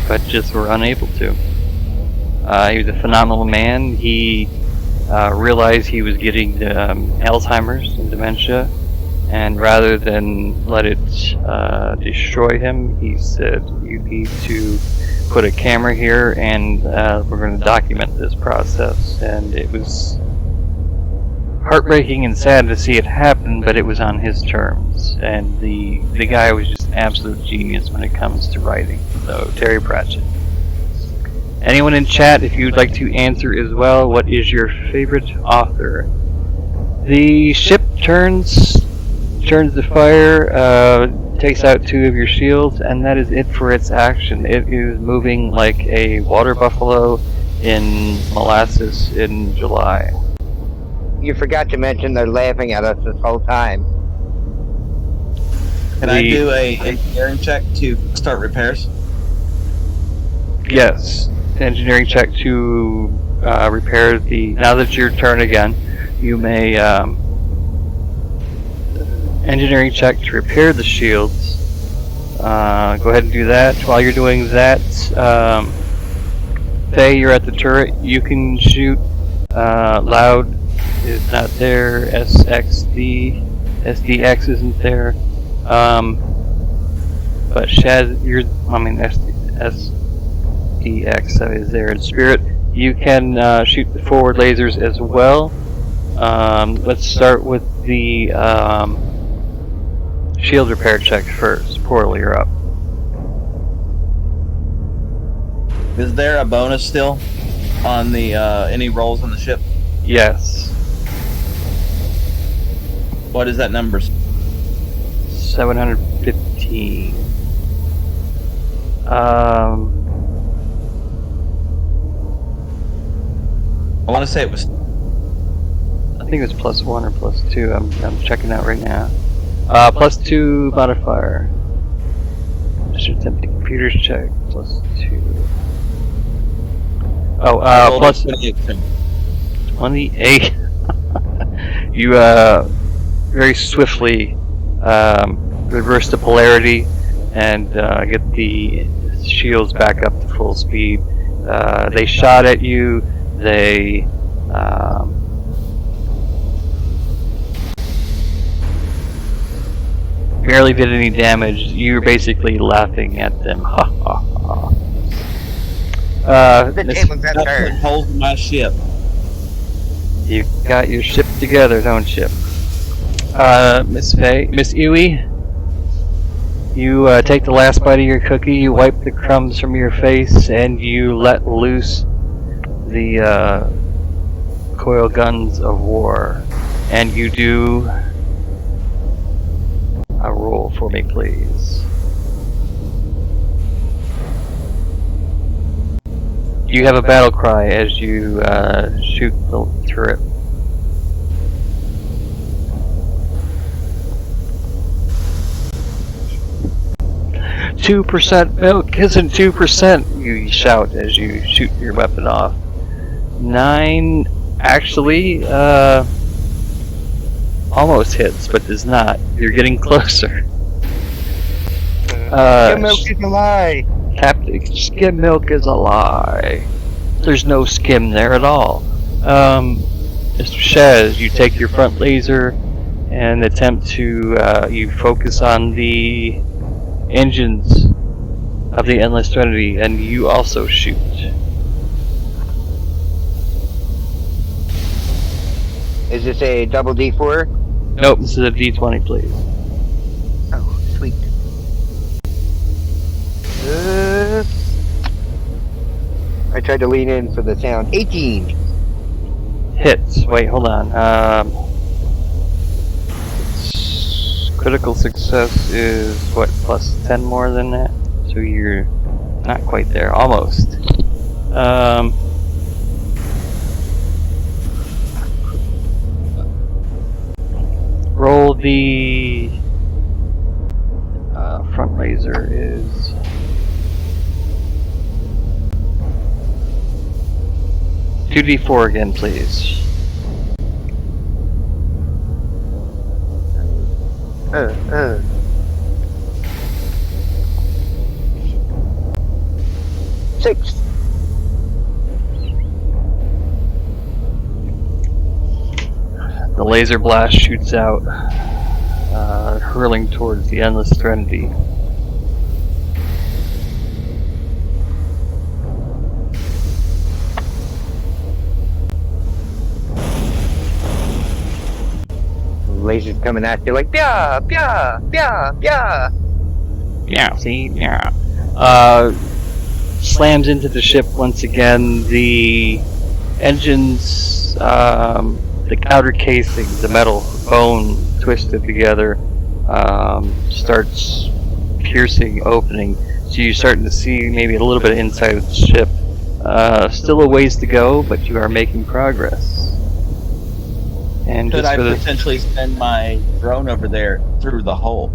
but just were unable to. He was a phenomenal man. He realized he was getting Alzheimer's and dementia, and rather than let it destroy him, he said, "You need to put a camera here, and we're going to document this process." And it was heartbreaking and sad to see it happen, but it was on his terms. And the guy was just an absolute genius when it comes to writing. So, Terry Pratchett. Anyone in chat, if you'd like to answer as well, what is your favorite author? The ship turns the fire, takes out 2 of your shields, and that is it for its action. It is moving like a water buffalo in molasses in July. You forgot to mention they're laughing at us this whole time. Can I do a engineering check to start repairs? Yes. Engineering check to repair the... Now that it's your turn again, you may engineering check to repair the shields. Go ahead and do that. While you're doing that, Faye, you're at the turret. You can shoot. Loud is not there. SDX isn't there. But Shaz, SDX is there in spirit. You can shoot the forward lasers as well. Let's start with the shield repair check first. Portal, you're up. Is there a bonus still on the any rolls on the ship? Yes. What is that number? 715. I want to say it was. I think it was +1 or +2. I'm checking out right now. +2 modifier. Just attempt the computer's check. +2. Oh, plus 28. You very swiftly reverse the polarity and get the shields back up to full speed. They shot at you. They barely did any damage. You're basically laughing at them. Ha ha ha. The Miss, tables have Stop putting turned. holes in my ship. You got your ship together, don't you? Miss Ewie, you take the last bite of your cookie, you wipe the crumbs from your face, and you let loose the coil guns of war. And you do a roll for me, please. You have a battle cry as you shoot the turret. "2% milk isn't 2%, you shout as you shoot your weapon off. 9 actually almost hits, but does not. You're getting closer. Skim milk is a lie. Captain, skim milk is a lie. There's no skim there at all. Mr. Shez, you take your front laser and attempt to you focus on the engines of the Endless Trinity, and you also shoot. Is this a double D4? Nope, this is a D20, please. Oh, sweet. I tried to lean in for the sound. 18. Hits. Wait, hold on. Critical success is what, plus 10 more than that? So you're not quite there. Almost. Roll the front laser is 2d4 again, please. uh. 6. The laser blast shoots out, hurling towards the Endless Trinity. Lasers coming at you like, yeah, yeah, yeah, yeah. Yeah, see? Yeah. Slams into the ship once again. The engines, the outer casing, the metal bone twisted together, starts piercing, opening. So you're starting to see maybe a little bit of inside of the ship. Still a ways to go, but you are making progress. And Could just I for the potentially send my drone over there through the hole?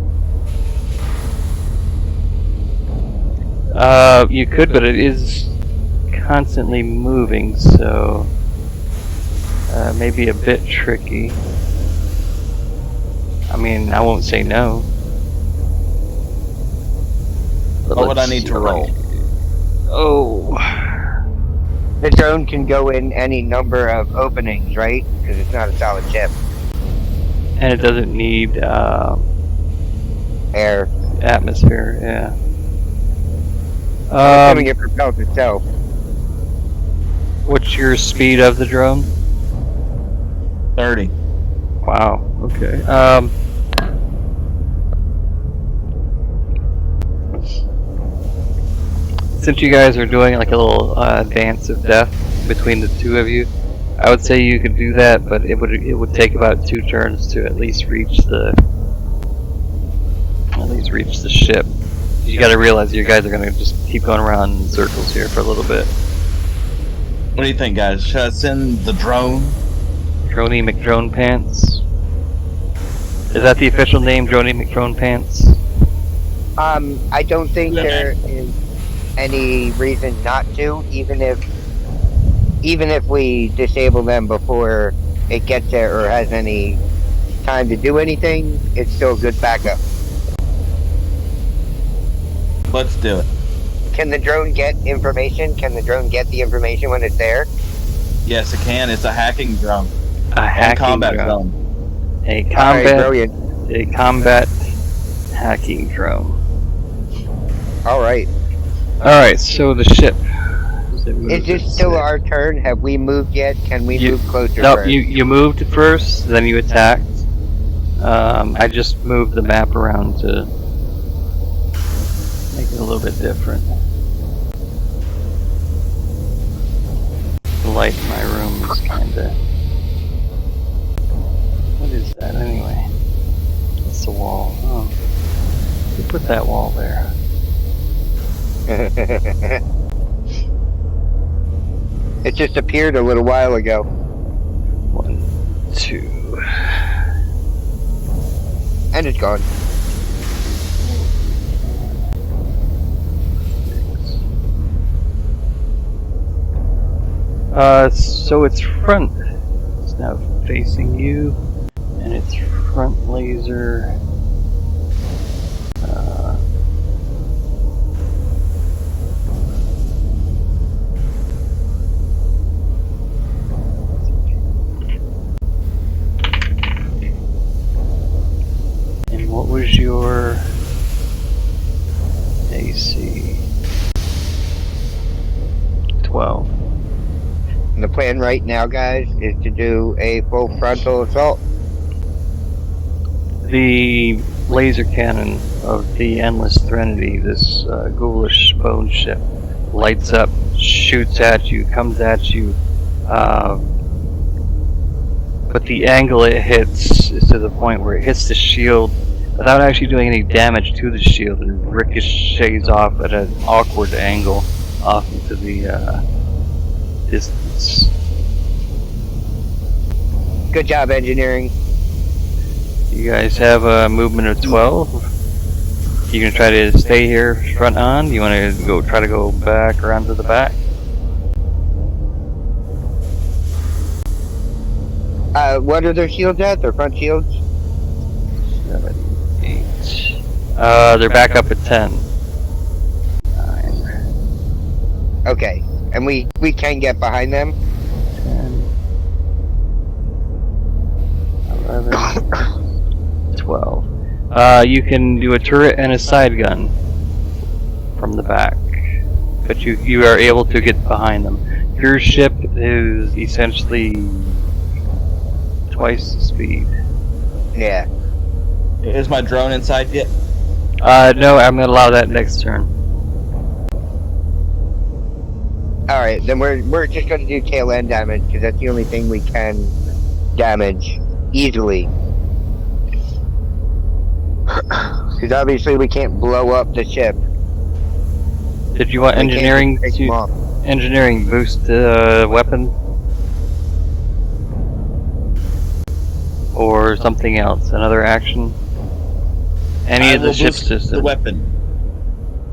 you could, but it is constantly moving, so maybe a bit tricky. I mean, I won't say no. But What would I let's need see to what I roll? can do. Oh, The drone can go in any number of openings, right? Because it's not a solid ship. and it doesn't need Air. atmosphere, yeah. I'm assuming it propels itself. What's your speed of the drone? 30. Wow, okay. Since you guys are doing like a little dance of death between the two of you, I would say you could do that, but it would take about 2 turns to at least reach the ship. You got to realize you guys are gonna just keep going around in circles here for a little bit. What do you think, guys? Should I send the drone? Droney McDrone Pants. Is that the official name, Droney McDrone Pants? I don't think there is any reason not to, even if we disable them before it gets there or has any time to do anything. It's still a good backup. Let's do it. Can the drone get information? Can the drone get the information when it's there? Yes, it can. It's a hacking drone. A And hacking combat drone. drone. A Alright, combat brilliant. a combat hacking drone. Alright. Alright, so the ship. Is It moved Is this at still 6. our turn? Have we moved yet? Can we move closer Nope, first? you moved first, then you attacked. I just moved the map around to make it a little bit different. The light in my room is kinda... What is that anyway? It's the wall. Oh. Who put that wall there? It just appeared a little while ago. 1, 2... And it's gone. So it's front. It's now facing you, and its front laser. And what was your AC? 12. And the plan right now, guys, is to do a full frontal assault. The laser cannon of the Endless Threnody, this ghoulish bone ship, lights up, shoots at you, comes at you, but the angle it hits is to the point where it hits the shield without actually doing any damage to the shield and ricochets off at an awkward angle off into the distance. Good job, engineering. You guys have a movement of 12. You gonna try to stay here front on? You wanna try to go back around to the back? What are their shields at? Their front shields? 7, 8. They're back up at 10. 9, Okay. And we can get behind them? 10, 11, 12. You can do a turret and a side gun from the back, but you are able to get behind them. Your ship is essentially twice the speed. Yeah. Is my drone inside yet? No, I'm gonna allow that next turn. Alright, then we're just gonna do tail end damage, because that's the only thing we can damage easily. Because obviously we can't blow up the ship. Did you want We can't engineering just take them to off. engineering boost the weapon? Or something else? Another action? Any I of the will ship boost systems? the weapon.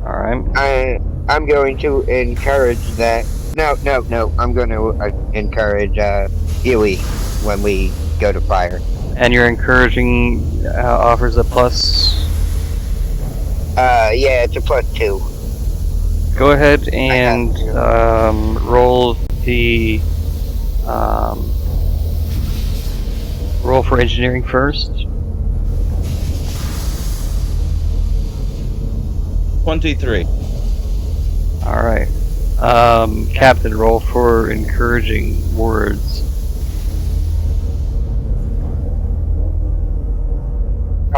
Alright. I'm going to encourage that. No. I'm going to encourage Huey when we go to fire. And you're encouraging offers a plus. Yeah, it's a +2. Go ahead and roll the roll for engineering first. 23. Alright. Captain, roll for encouraging words.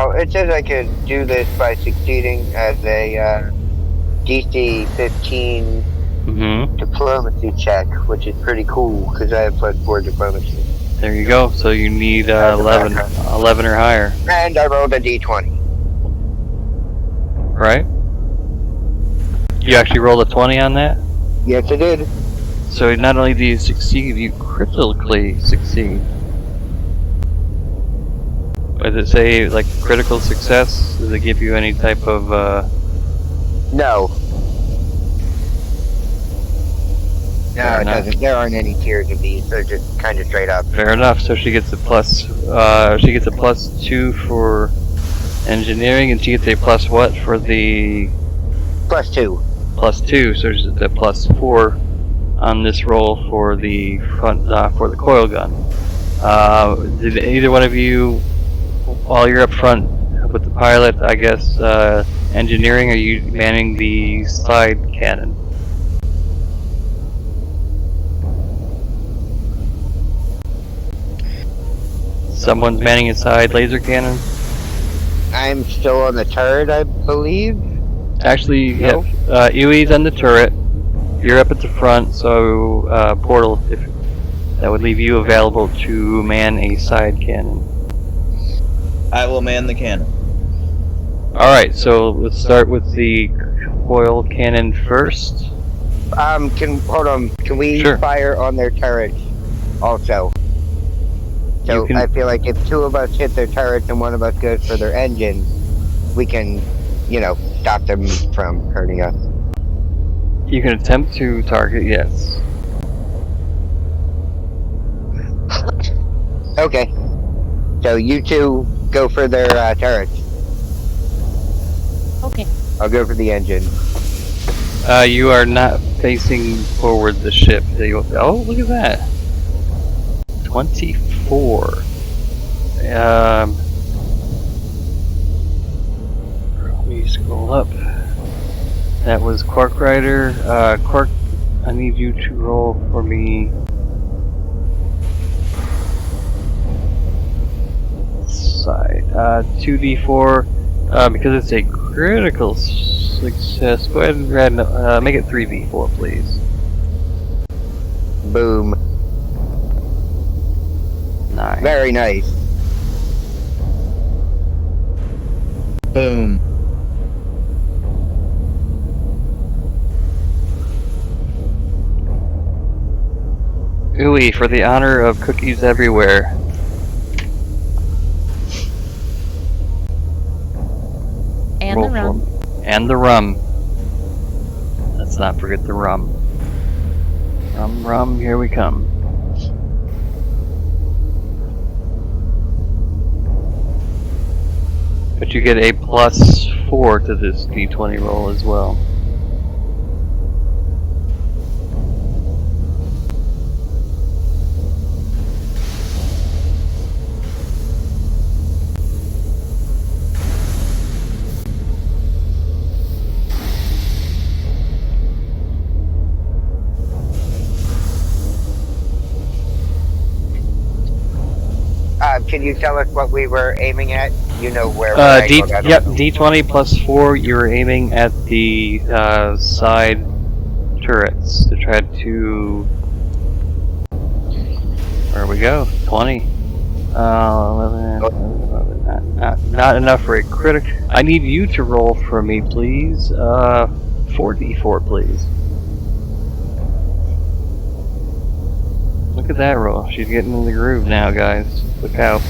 Oh, it says I could do this by succeeding as a DC 15 Mm-hmm. diplomacy check, which is pretty cool because I have +4 diplomacy. There you go. So you need 11 or higher. And I rolled a D20. Right? You actually rolled a 20 on that? Yes, I did. So not only do you succeed, you critically succeed. Does it say like critical success? Does it give you any type of No. No, Fair it enough. doesn't. There aren't any tiers of these. They're just kind of straight up. Fair enough. So she gets a plus. She gets a +2 for engineering, and she gets a plus what for the +2. +2. So she's at a +4 on this roll for the front for the coil gun. Did either one of you, while you're up front with the pilot, I guess engineering, are you manning the side cannon? Someone's manning a side laser cannon. I'm still on the turret, I believe. Actually, No? yep. Ue's on the turret. You're up at the front, so Portal, if that would leave you available to man a side cannon. I will man the cannon. Alright, so let's start with the coil cannon first. Hold on. Can we Sure. fire on their turrets also? So You can- I feel like if two of us hit their turrets and one of us goes for their engine, we can, stop them from hurting us. You can attempt to target, yes. Okay. So you two go for their turrets. Okay. I'll go for the engine. You are not facing forward the ship. Oh, look at that. 24. Let me scroll up. That was Quark Rider. Quark, I need you to roll for me. Side. 2d4. Because it's a critical success, go ahead and make it 3v4, please. Boom. 9. Very nice. Boom. Ooey, for the honor of cookies everywhere. And the Roll rum. for- And the rum. Let's not forget the rum. Rum, here we come. But you get a +4 to this d20 roll as well. Can you tell us what we were aiming at? You know where we're angled at. Yep, d20 +4, you're aiming at the side turrets to try to... Where we go? 20. 11, not enough for a critic. I need you to roll for me, please. 4d4, please. Look at that roll. She's getting in the groove now, guys. Look out.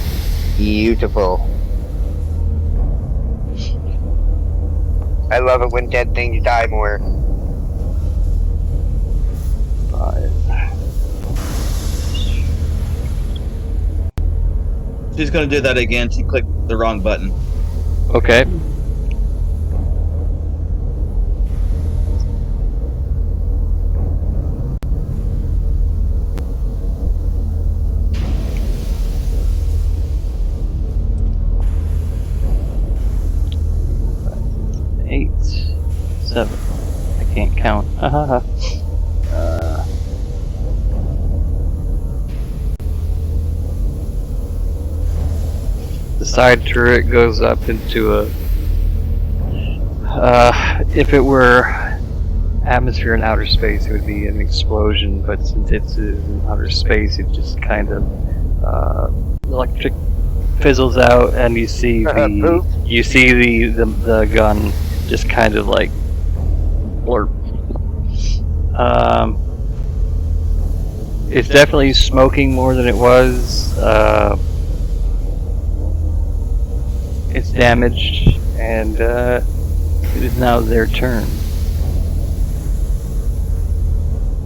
Beautiful. I love it when dead things die more. 5. She's gonna do that again. She clicked the wrong button. Okay. Eight, 7. I can't count. The side turret goes up into a. If it were atmosphere in outer space, it would be an explosion. But since it's in outer space, it just kind of electric fizzles out, and you see the gun just kind of like blurp. It's definitely smoking more than it was. It's damaged, and it is now their turn.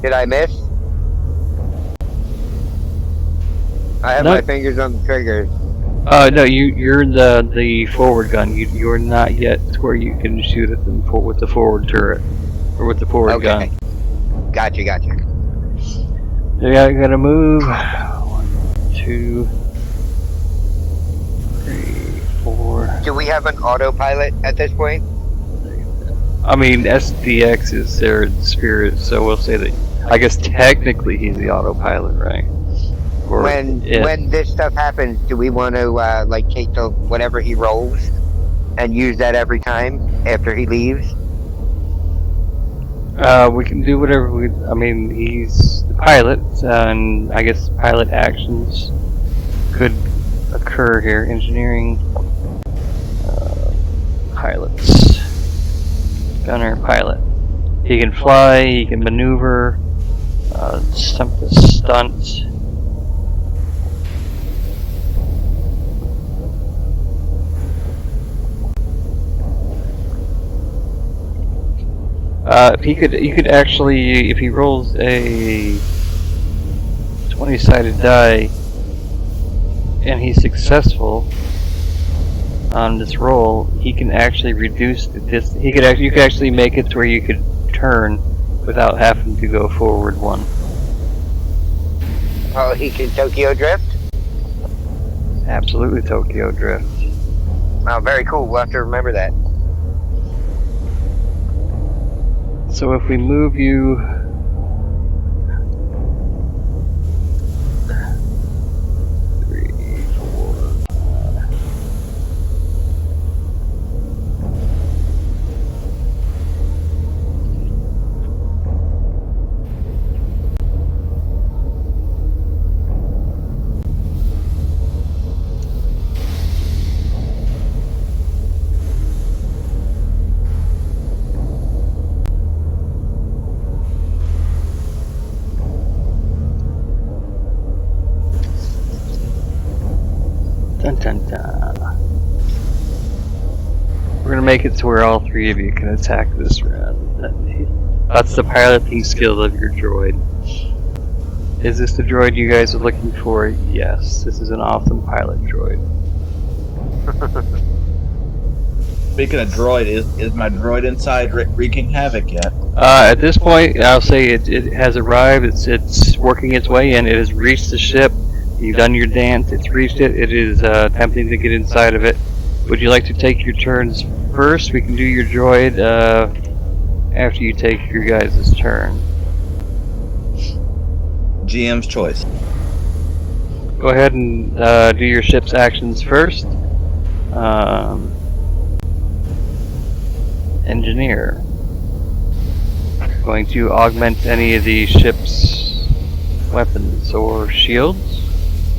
Did I miss? I have No. my fingers on the triggers. No, you're the forward gun. You're not yet to where you can shoot at them with the forward turret or with the forward gun. Gotcha. You gotta move. 1, 2, 3, 4. Do we have an autopilot at this point? I mean, SDX is their spirit, so we'll say that. I guess technically he's the autopilot, right? for it. when this stuff happens, do we want to like take the whatever he rolls and use that every time after he leaves? We can do whatever we. I mean, he's the pilot, and I guess pilot actions could occur here. Engineering pilots, gunner pilot. He can fly. He can maneuver. Stunt. You could actually, if he rolls a 20-sided die and he's successful on this roll, he can actually reduce the distance. You could actually make it to where you could turn without having to go forward one. Oh, he can Tokyo Drift? Absolutely, Tokyo Drift. Oh, very cool. We'll have to remember that. So if we move you... Dun dun dun. We're gonna make it to where all three of you can attack this round. That's the piloting skill of your droid. Is this the droid you guys are looking for? Yes, this is an awesome pilot droid. Speaking of droid, is my droid inside wreaking havoc yet? At this point, I'll say it has arrived. It's working its way in. It has reached the ship. You've done your dance. It's reached it. It is attempting to get inside of it. Would you like to take your turns first? We can do your droid after you take your guys' turn. GM's choice. Go ahead and do your ship's actions first. Engineer. Going to augment any of the ship's weapons or shields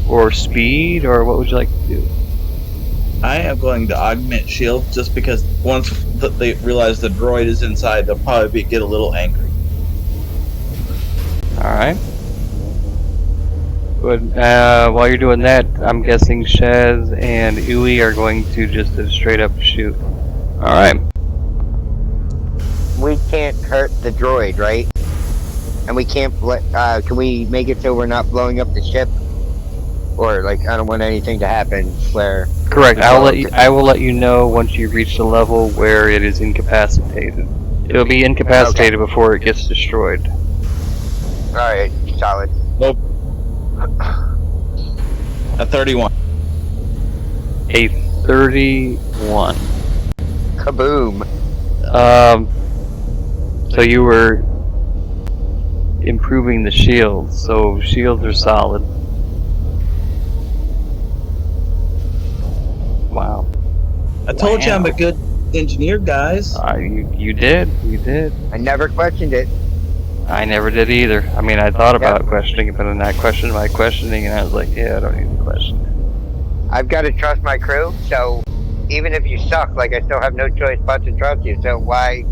or speed, or what would you like to do? I am going to augment shield just because once they realize the droid is inside, they'll probably get a little angry. Alright. Good. While you're doing that, I'm guessing Shaz and Uwe are going to just straight up shoot. Alright. We can't hurt the droid, right? And we can't. Can we make it so we're not blowing up the ship? Or like, I don't want anything to happen where. Correct. I will let you know once you reach the level where it is incapacitated. It'll be incapacitated before it gets destroyed. All right, solid. Nope. A 31. A 31. Kaboom. So you were improving the shields, so shields are solid. Wow. I told you I'm a good engineer, guys. You did. I never questioned it. I never did either. I mean, I thought about questioning it, but then I questioned my questioning, and I was like, yeah, I don't need to question it. I've got to trust my crew, so even if you suck, like, I still have no choice but to trust you, so why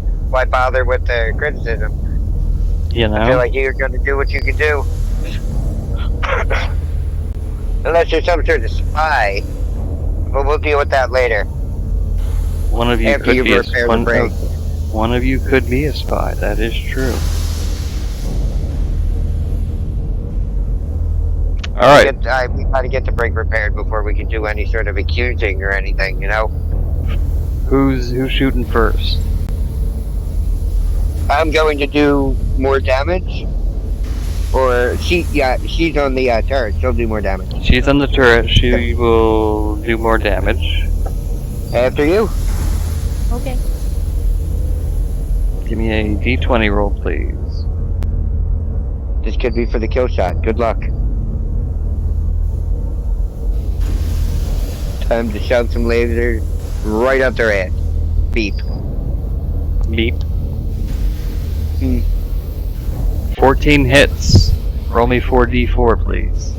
bother with the criticism? You know? I feel like you're going to do what you can do. Unless you're some sort of spy. But we'll deal with that later. One of you After could you be repair the break. one of you could be a spy. That is true. All right. We got to get the break repaired before we can do any sort of accusing or anything, you know? Who's shooting first? I'm going to do more damage. Or she's on the turret. She'll do more damage. She's on the turret. She will do more damage. After you. Okay. Give me a d20 roll, please. This could be for the kill shot. Good luck. Time to shove some lasers right up their ass. Beep. Beep. Hmm. 14 hits. Roll me 4d4, please.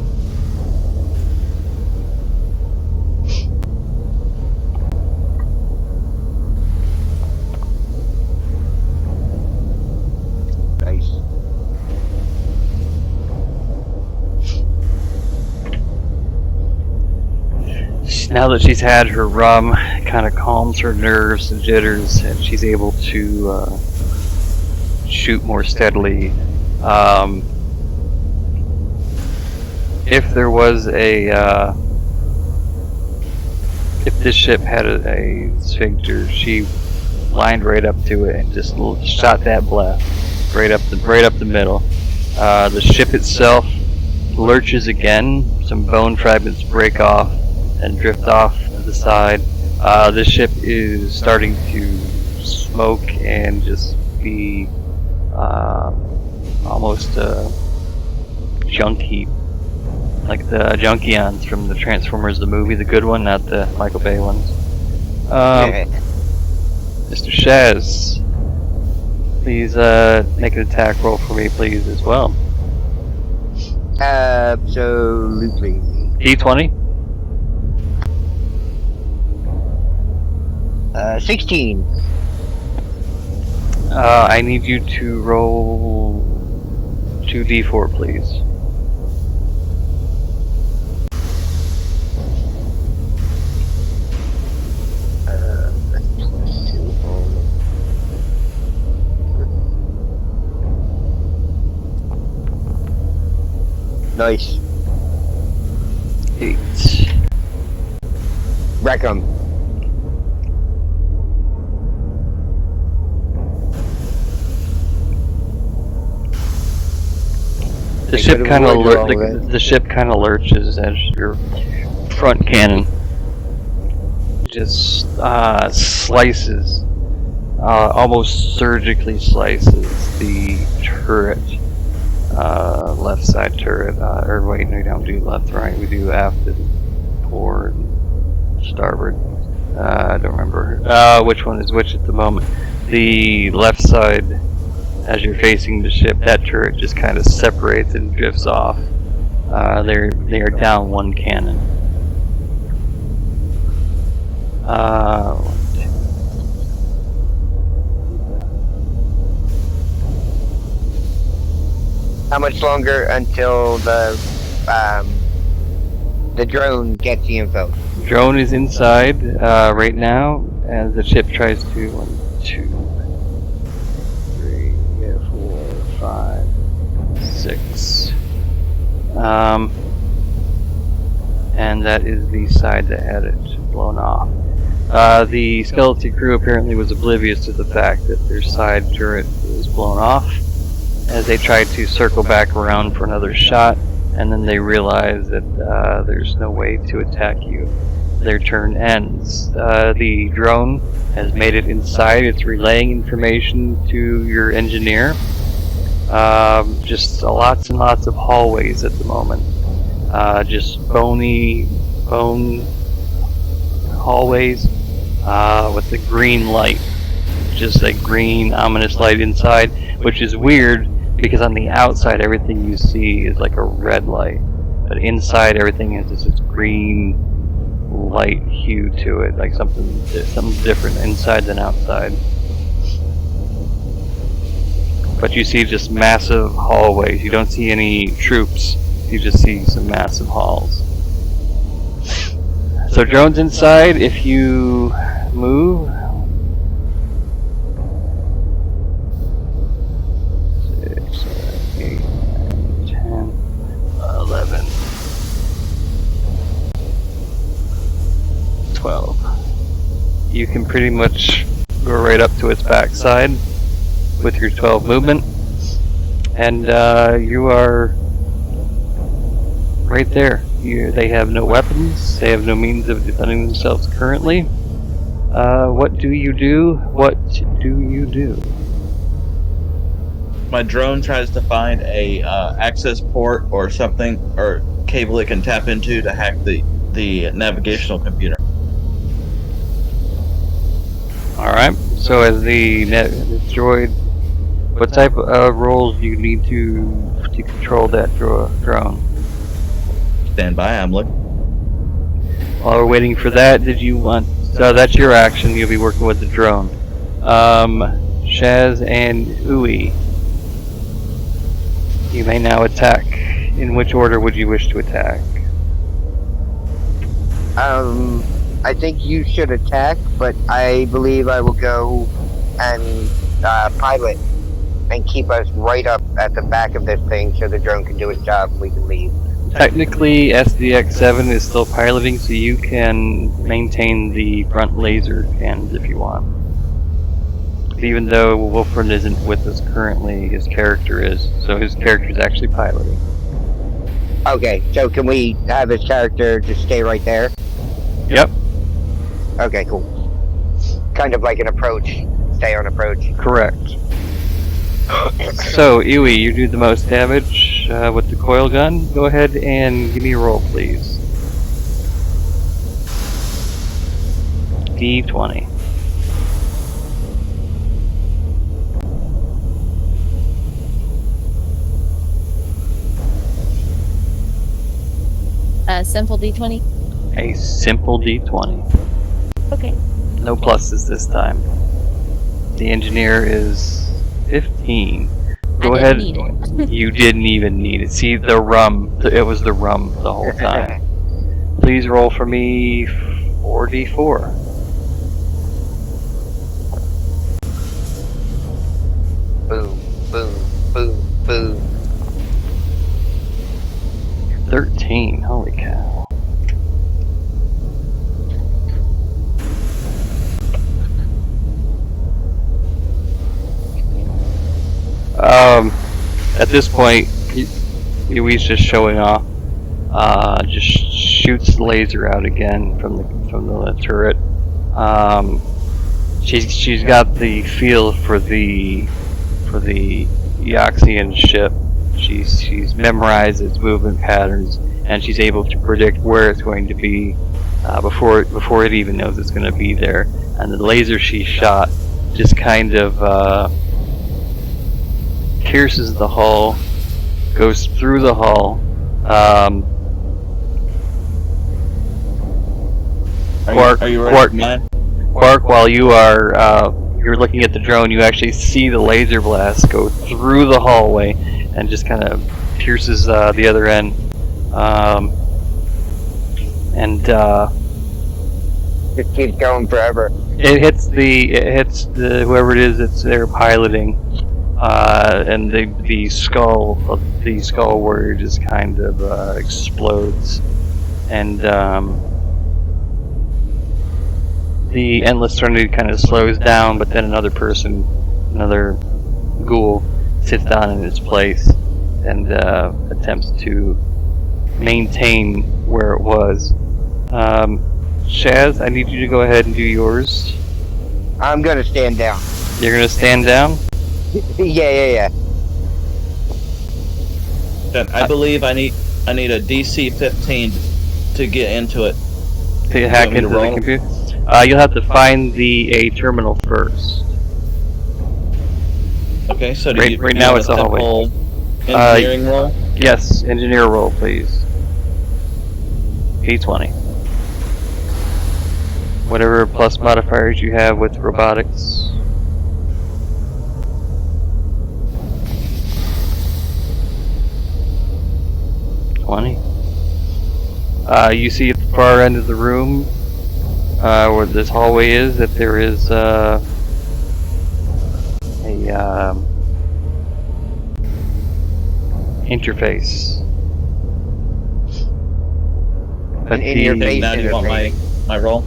Nice. Now that she's had her rum, it kind of calms her nerves and jitters, and she's able to shoot more steadily. If there was if this ship had a sphincter, she lined right up to it and just shot that blast right up the middle. The ship itself lurches again. Some bone fragments break off and drift off to the side. This ship is starting to smoke and just be almost junk heap, like the Junkions from the Transformers the movie, the good one, not the Michael Bay ones. Mr. Shaz, please make an attack roll for me, please, as well. Absolutely. D20. 16. I need you to roll 2d4, please. Nice. 8. Wreck 'em. The ship kind of lurches as your front cannon just slices, almost surgically slices the turret, left side turret. Or wait, no, we don't do left, right. We do aft and forward, and starboard. I don't remember which one is which at the moment. The left side, as you're facing the ship, that turret just kind of separates and drifts off. They are down one cannon. How much longer until the drone gets the info? Drone is inside right now, as the ship tries to 1, 2, 3, 4, 5, 6. And that is the side that had it blown off. The skeleton crew apparently was oblivious to the fact that their side turret was blown off, as they tried to circle back around for another shot, and then they realized that there's no way to attack you. Their turn ends. The drone has made it inside. It's relaying information to your engineer. Just lots and lots of hallways at the moment. Just bone hallways with the green light. Just a green, ominous light inside, which is weird because on the outside everything you see is like a red light, but inside everything has this green light hue to it, like something different inside than outside. But you see just massive hallways. You don't see any troops. You just see some massive halls. So drone's inside. If you move, 6, 7, 8, 9, 10, 11, 12. You can pretty much go right up to its backside with your 12 movement, and you are right there. They have no weapons. They have no means of defending themselves currently. What do you do? What do you do? My drone tries to find a access port or something, or cable it can tap into to hack the navigational computer. Alright, so as the droid, what type of roles do you need to control that drone? Stand by. I'm looking. While we're waiting for that, did you want... So that's your action, you'll be working with the drone. Shaz and Ui, you may now attack. In which order would you wish to attack? I think you should attack, but I believe I will go and pilot and keep us right up at the back of this thing so the drone can do its job and we can leave. Technically, SDX-7 is still piloting, so you can maintain the front laser cannons if you want. Even though Wolfram isn't with us currently, his character is, so his character is actually piloting. Okay, so can we have his character just stay right there? Yep. Okay, cool. Kind of like an approach. Stay on approach. Correct. So, Iwi, you do the most damage with the coil gun. Go ahead and give me a roll, please. D20. Simple D20. A simple D20. Okay. No pluses this time. The engineer is 15. Go ahead. Need it. You didn't even need it. See, the rum. It was the rum the whole time. Please roll for me 4d4. Boom, boom, boom, boom. 13. Holy cow. At this point, he's just showing off. Just shoots the laser out again from the turret. She's got the feel for the Eoxian ship. She's memorized its movement patterns, and she's able to predict where it's going to be before it even knows it's going to be there. And the laser she shot just kind of pierces the hull, goes through the hull. Are you ready? Quark, while you're looking at the drone, you actually see the laser blast go through the hallway and just kind of pierces the other end. It keeps going forever. It hits the whoever it is that's there piloting, and the skull of the skull warrior just kind of explodes, and the endless serenity kind of slows down. But then another ghoul, sits down in its place and attempts to maintain where it was. Shaz, I need you to go ahead and do yours. I'm gonna stand down. You're gonna stand down? Yeah. Then I believe I need a DC 15 to get into it. To hack into the computer? You'll have to find the A terminal first. Okay, so right now it's a hallway. Engineering roll? Yes, engineer roll, please. P20. Whatever plus modifiers you have with robotics. You see at the far end of the room, where this hallway is, that there is a interface. An in-your-face Now do you want my roll?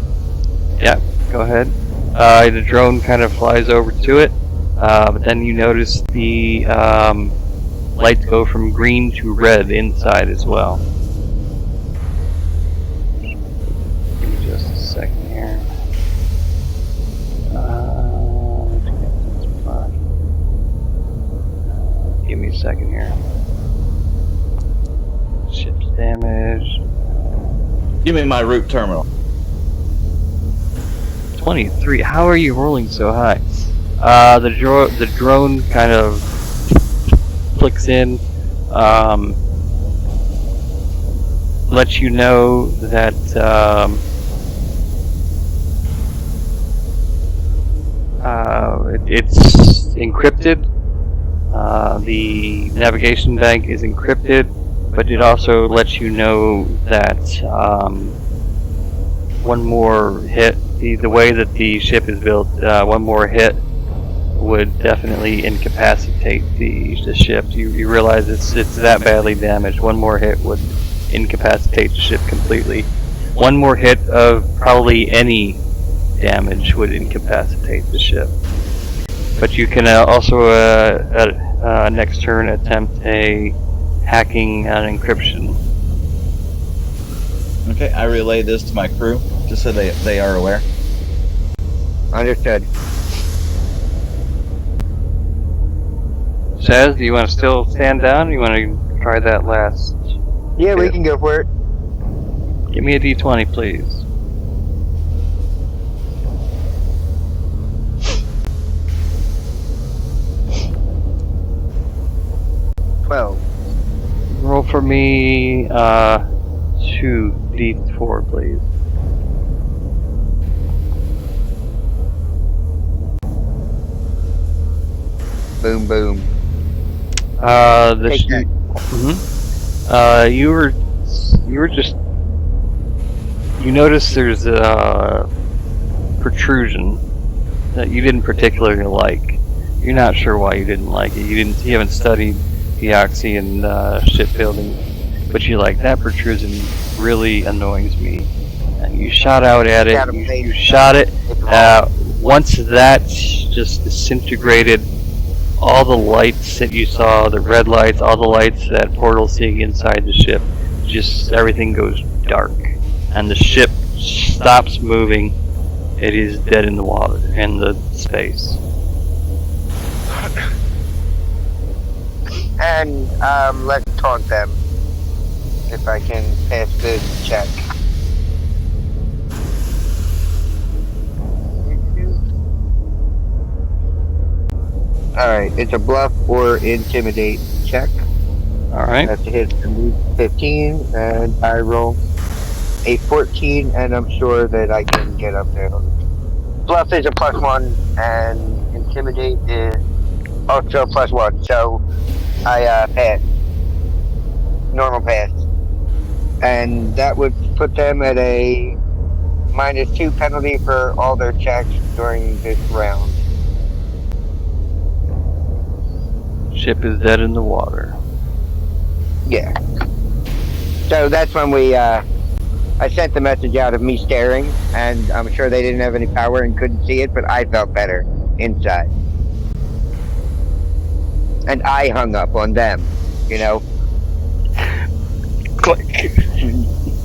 Yeah, go ahead. The drone kind of flies over to it, but then you notice the lights go from green to red inside as well. Give me just a second here. Give me a second here. Ship's damage. Give me my root terminal. 23. How are you rolling so high? The drone kind of flicks in, lets you know that it's encrypted. The navigation bank is encrypted, but it also lets you know that one more hit, the way that the ship is built, one more hit would definitely incapacitate the ship. You realize it's that badly damaged. One more hit would incapacitate the ship completely. One more hit of probably any damage would incapacitate the ship. But you can also next turn attempt a hacking and encryption. Okay, I relay this to my crew, just so they are aware. Understood. Saz, do you want to still stand down, or you want to try that last? Yeah, we can go for it. Give me a d20, please. Well, Roll for me 2d4, please. boom, boom. The Take that. you were just, you noticed there's a protrusion that you didn't particularly like. You're not sure why you didn't like it. You haven't studied deoxy and shipbuilding, but you're like, that protrusion really annoys me. And you shot out at it. You shot it. Once that just disintegrated, all the lights that you saw, the red lights, all the lights that Portal's seeing inside the ship, just everything goes dark, and the ship stops moving. It is dead in the water, in the space. And let's taunt them. If I can pass this check. Alright, it's a bluff or intimidate check. Alright. That's a hit 15, and I roll a 14, and I'm sure that I can get up there. Bluff is a +1, and intimidate is also a +1, so I pass. Normal pass. And that would put them at a -2 penalty for all their checks during this round. Ship is dead in the water. Yeah. So that's when I sent the message out of me staring, and I'm sure they didn't have any power and couldn't see it, but I felt better inside. And I hung up on them, you know? Click.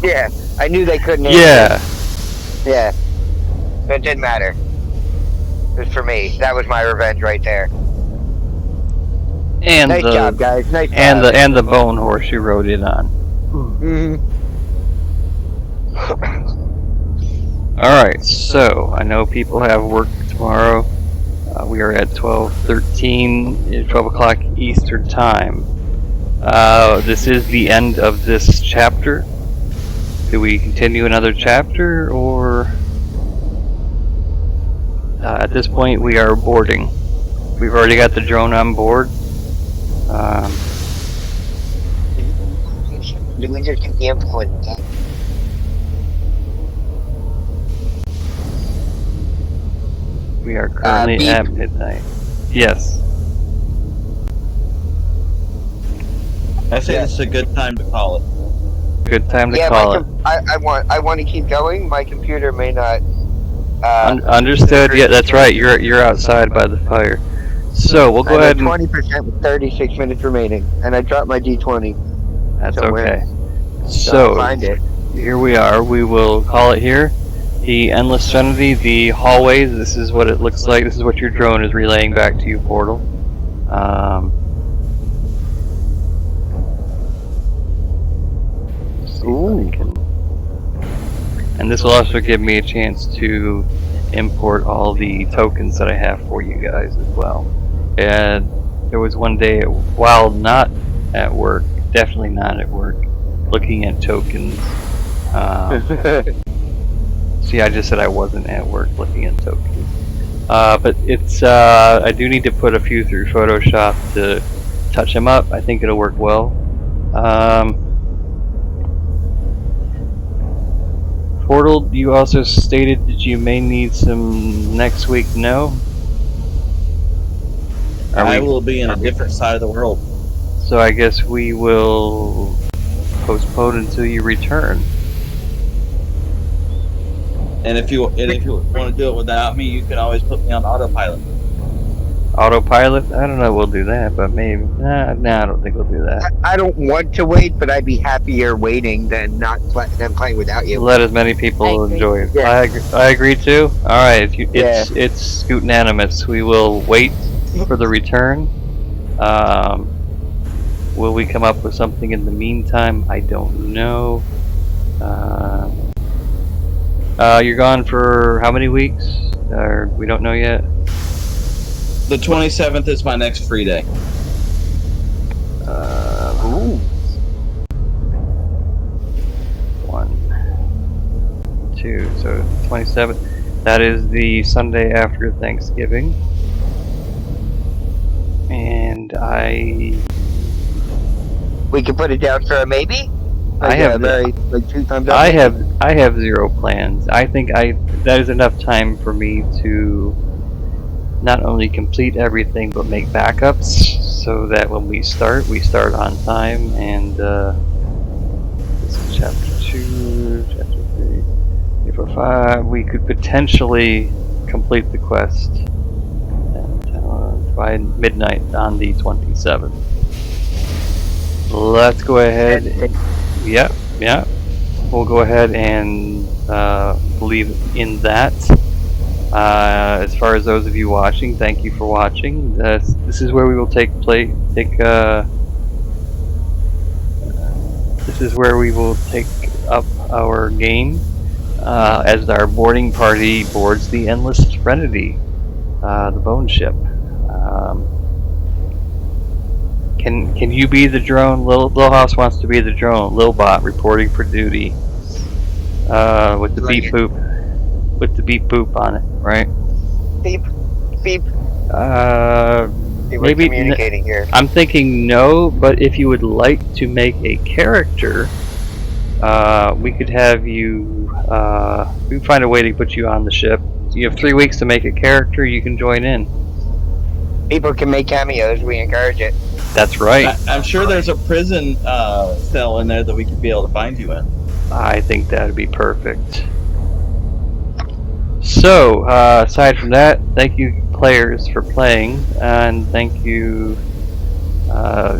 Yeah, I knew they couldn't Yeah. Yeah. But it didn't matter. It was for me. That was my revenge right there. And nice job, guys. Nice job. And the bone horse you rode in on. Alright, so I know people have work tomorrow. We are at 12:13, 12 o'clock Eastern Time. This is the end of this chapter. Do we continue another chapter, or at this point we are boarding? We've already got the drone on board. Do we just get the influence? We are currently at midnight. Yes. I say this is a good time to call it. Good time to call it. I want to keep going. My computer may not. Understood. Yeah, that's right. You're outside by the fire. So we'll go ahead and 20% with 36 minutes remaining, and I dropped my D20. That's somewhere. okay. I'll So find it. here we are. We will call it here. The endless serenity, the hallways. This is what it looks like. This is what your drone is relaying back to you, Portal. Ooh. And this will also give me a chance to import all the tokens that I have for you guys as well. And there was one day, while not at work, definitely not at work, looking at tokens. See, I just said I wasn't at work looking at tokens. But it's, I do need to put a few through Photoshop to touch them up. I think it'll work well. Portal, you also stated that you may need some next week, no? I will be in a different side of the world. So I guess we will postpone until you return. And if you want to do it without me, you can always put me on autopilot. Autopilot? I don't know. We'll do that, but maybe. Nah, I don't think we'll do that. I don't want to wait, but I'd be happier waiting than than playing without you. Let as many people enjoy it. Yeah. I agree too. All right, it's Scootinanimous. We will wait for the return. Will we come up with something in the meantime? I don't know. You're gone for how many weeks? Or we don't know yet. The 27th is my next free day. Ooh. 1, 2, so 27th. That is the Sunday after Thanksgiving. And We can put it down for a maybe. I have 2 thumbs up. I have zero plans. I think that is enough time for me to not only complete everything but make backups so that when we start on time. And this is chapter 2, chapter 3, 4, 5. We could potentially complete the quest by midnight on the 27th. Let's go ahead. Yeah. We'll go ahead and believe in that. As far as those of you watching, thank you for watching. This is where we will take up our game as our boarding party boards the Endless Serenity, the Bone Ship. Can you be the drone? Lil House wants to be the drone. Lilbot reporting for duty. With the beep boop. With the beep boop on it, right? Beep. We're Maybe communicating here. I'm thinking no, but if you would like to make a character, we could have you. We can find a way to put you on the ship. You have 3 weeks to make a character. You can join in. People can make cameos. We encourage it. That's right. I'm sure there's a prison cell in there that we could be able to find you in. I think that would be perfect. So, aside from that, thank you players for playing, and thank you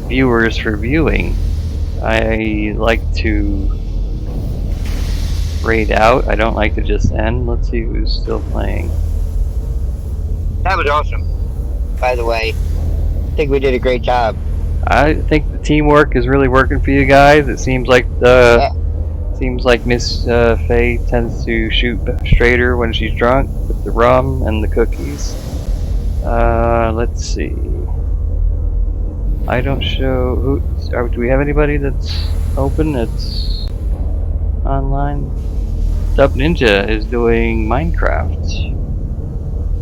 viewers for viewing. I like to raid out. I don't like to just end. Let's see who's still playing. That was awesome. By the way, I think we did a great job. I think the teamwork is really working for you guys. It seems like Miss Faye tends to shoot straighter when she's drunk with the rum and the cookies. Let's see. I don't show who. Do we have anybody that's open? That's online. Dub Ninja is doing Minecraft.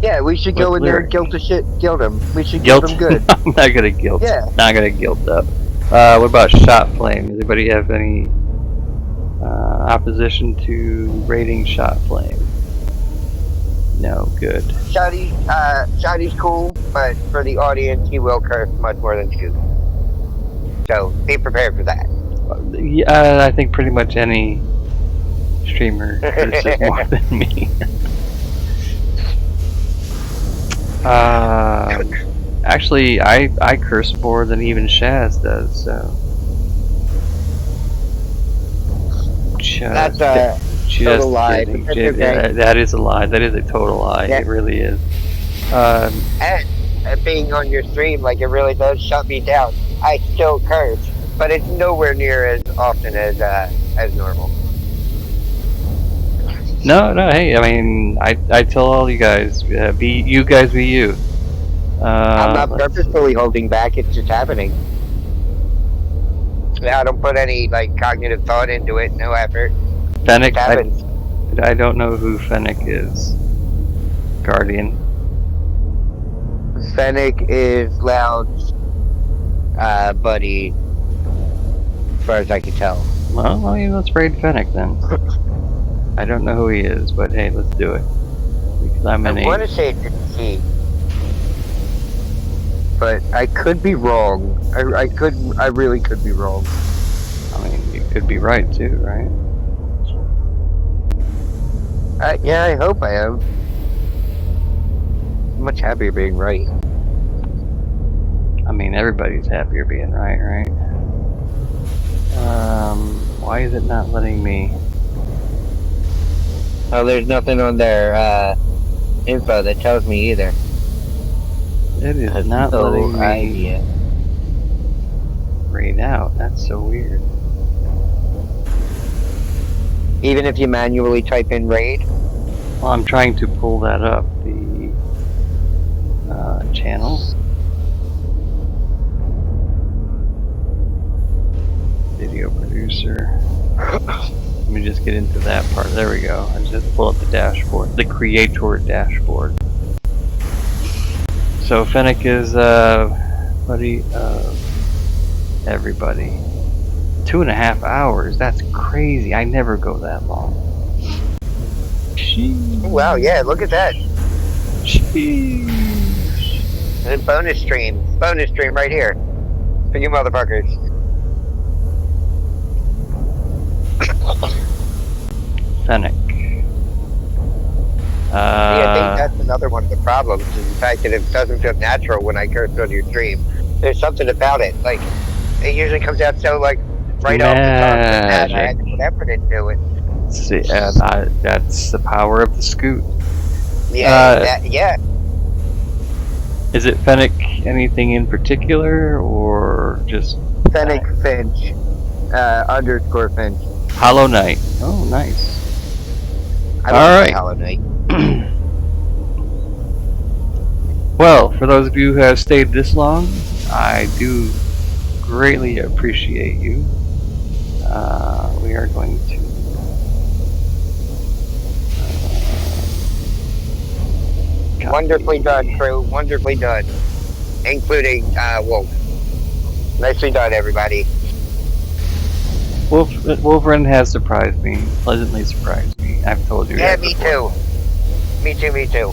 Yeah, we should go in there and guilt him. We should guilt him good. I'm not gonna guilt. Yeah. Not gonna guilt up. What about Shot Flame? Does anybody have any opposition to rating Shot Flame? No, good. Shotty's cool, but for the audience, he will curse much more than Scoop. So be prepared for that. Yeah, I think pretty much any streamer curses more than me. Actually, I curse more than even Shaz does, so. That's a total lie. Okay. That is a lie. That is a total lie. Yeah. It really is. And being on your stream, like, it really does shut me down. I still curse, but it's nowhere near as often as normal. No, no. Hey, I mean, I tell all you guys, be you guys, be you. I'm not Let's see. purposefully holding back. It's just happening. I don't put any like cognitive thought into it. No effort. It Fennec, just happens. I don't know who Fennec is. Guardian. Fennec is Loud's buddy, as far as I can tell. Well, let's raid Fennec then. I don't know who he is, but hey, let's do it. Because I'm I an want to ape. say it's he, but I could be wrong. I really could be wrong. I mean, you could be right too, right? Yeah, I hope I am. I'm much happier being right. I mean, everybody's happier being right, right? Why is it not letting me? Oh, there's nothing on their info that tells me either. It is Has not no letting me idea. raid out. That's so weird. Even if you manually type in raid. Well, I'm trying to pull that up. The channel. Video producer. Let me just get into that part. There we go. I just pull up the dashboard. The creator dashboard. So Fennec is buddy of everybody. 2.5 hours. That's crazy. I never go that long. Wow, yeah, look at that. Sheesh. And bonus stream right here for you motherfuckers. Fennec. Yeah, I think that's another one of the problems, is the fact that it doesn't feel natural when I curse on your stream. There's something about it, like, it usually comes out so, like, right off the top. And I had to put effort into it. See, that's the power of the scoot. Yeah, yeah. Is it Fennec anything in particular, or just Fennec Finch, _ Finch. Hollow Knight? Oh, nice. I All love right. Hollow Knight. Well, for those of you who have stayed this long, I do greatly appreciate you. We are going to Wonderfully done, crew. Wonderfully done. Including, Wolf. Nicely done, everybody. Wolverine has surprised me, pleasantly surprised me. I've told you. Yeah, guys me before. too. Me too.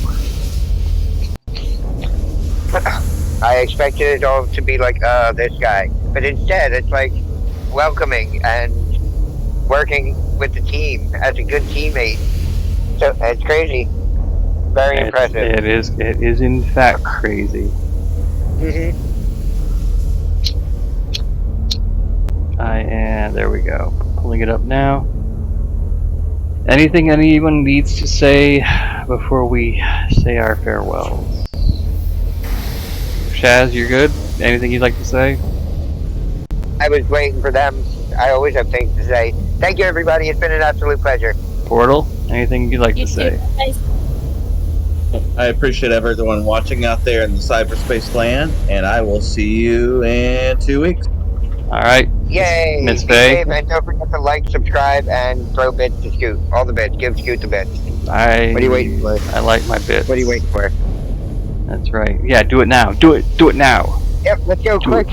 I expected it all to be like, this guy. But instead, it's like welcoming and working with the team as a good teammate. So, it's crazy. Very impressive. It is in fact crazy. There we go. Pulling it up now. Anything anyone needs to say before we say our farewells? Shaz, you're good? Anything you'd like to say? I was waiting for them. I always have things to say. Thank you, everybody. It's been an absolute pleasure. Portal, anything you'd like You to too. say? Nice. I appreciate everyone watching out there in the cyberspace land, and I will see you in 2 weeks. All right. Yay! Miss Be Faye? safe, and don't forget to like, subscribe, and throw bits to Scoot. All the bits. Give Scoot the bits. What are you waiting for? I like my bits. What are you waiting for? That's right. Yeah, do it now. Do it now. Yep, let's go Do quick.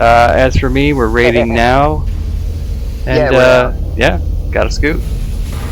As for me, we're raiding now. And Yeah, we're out. yeah, got a scoot.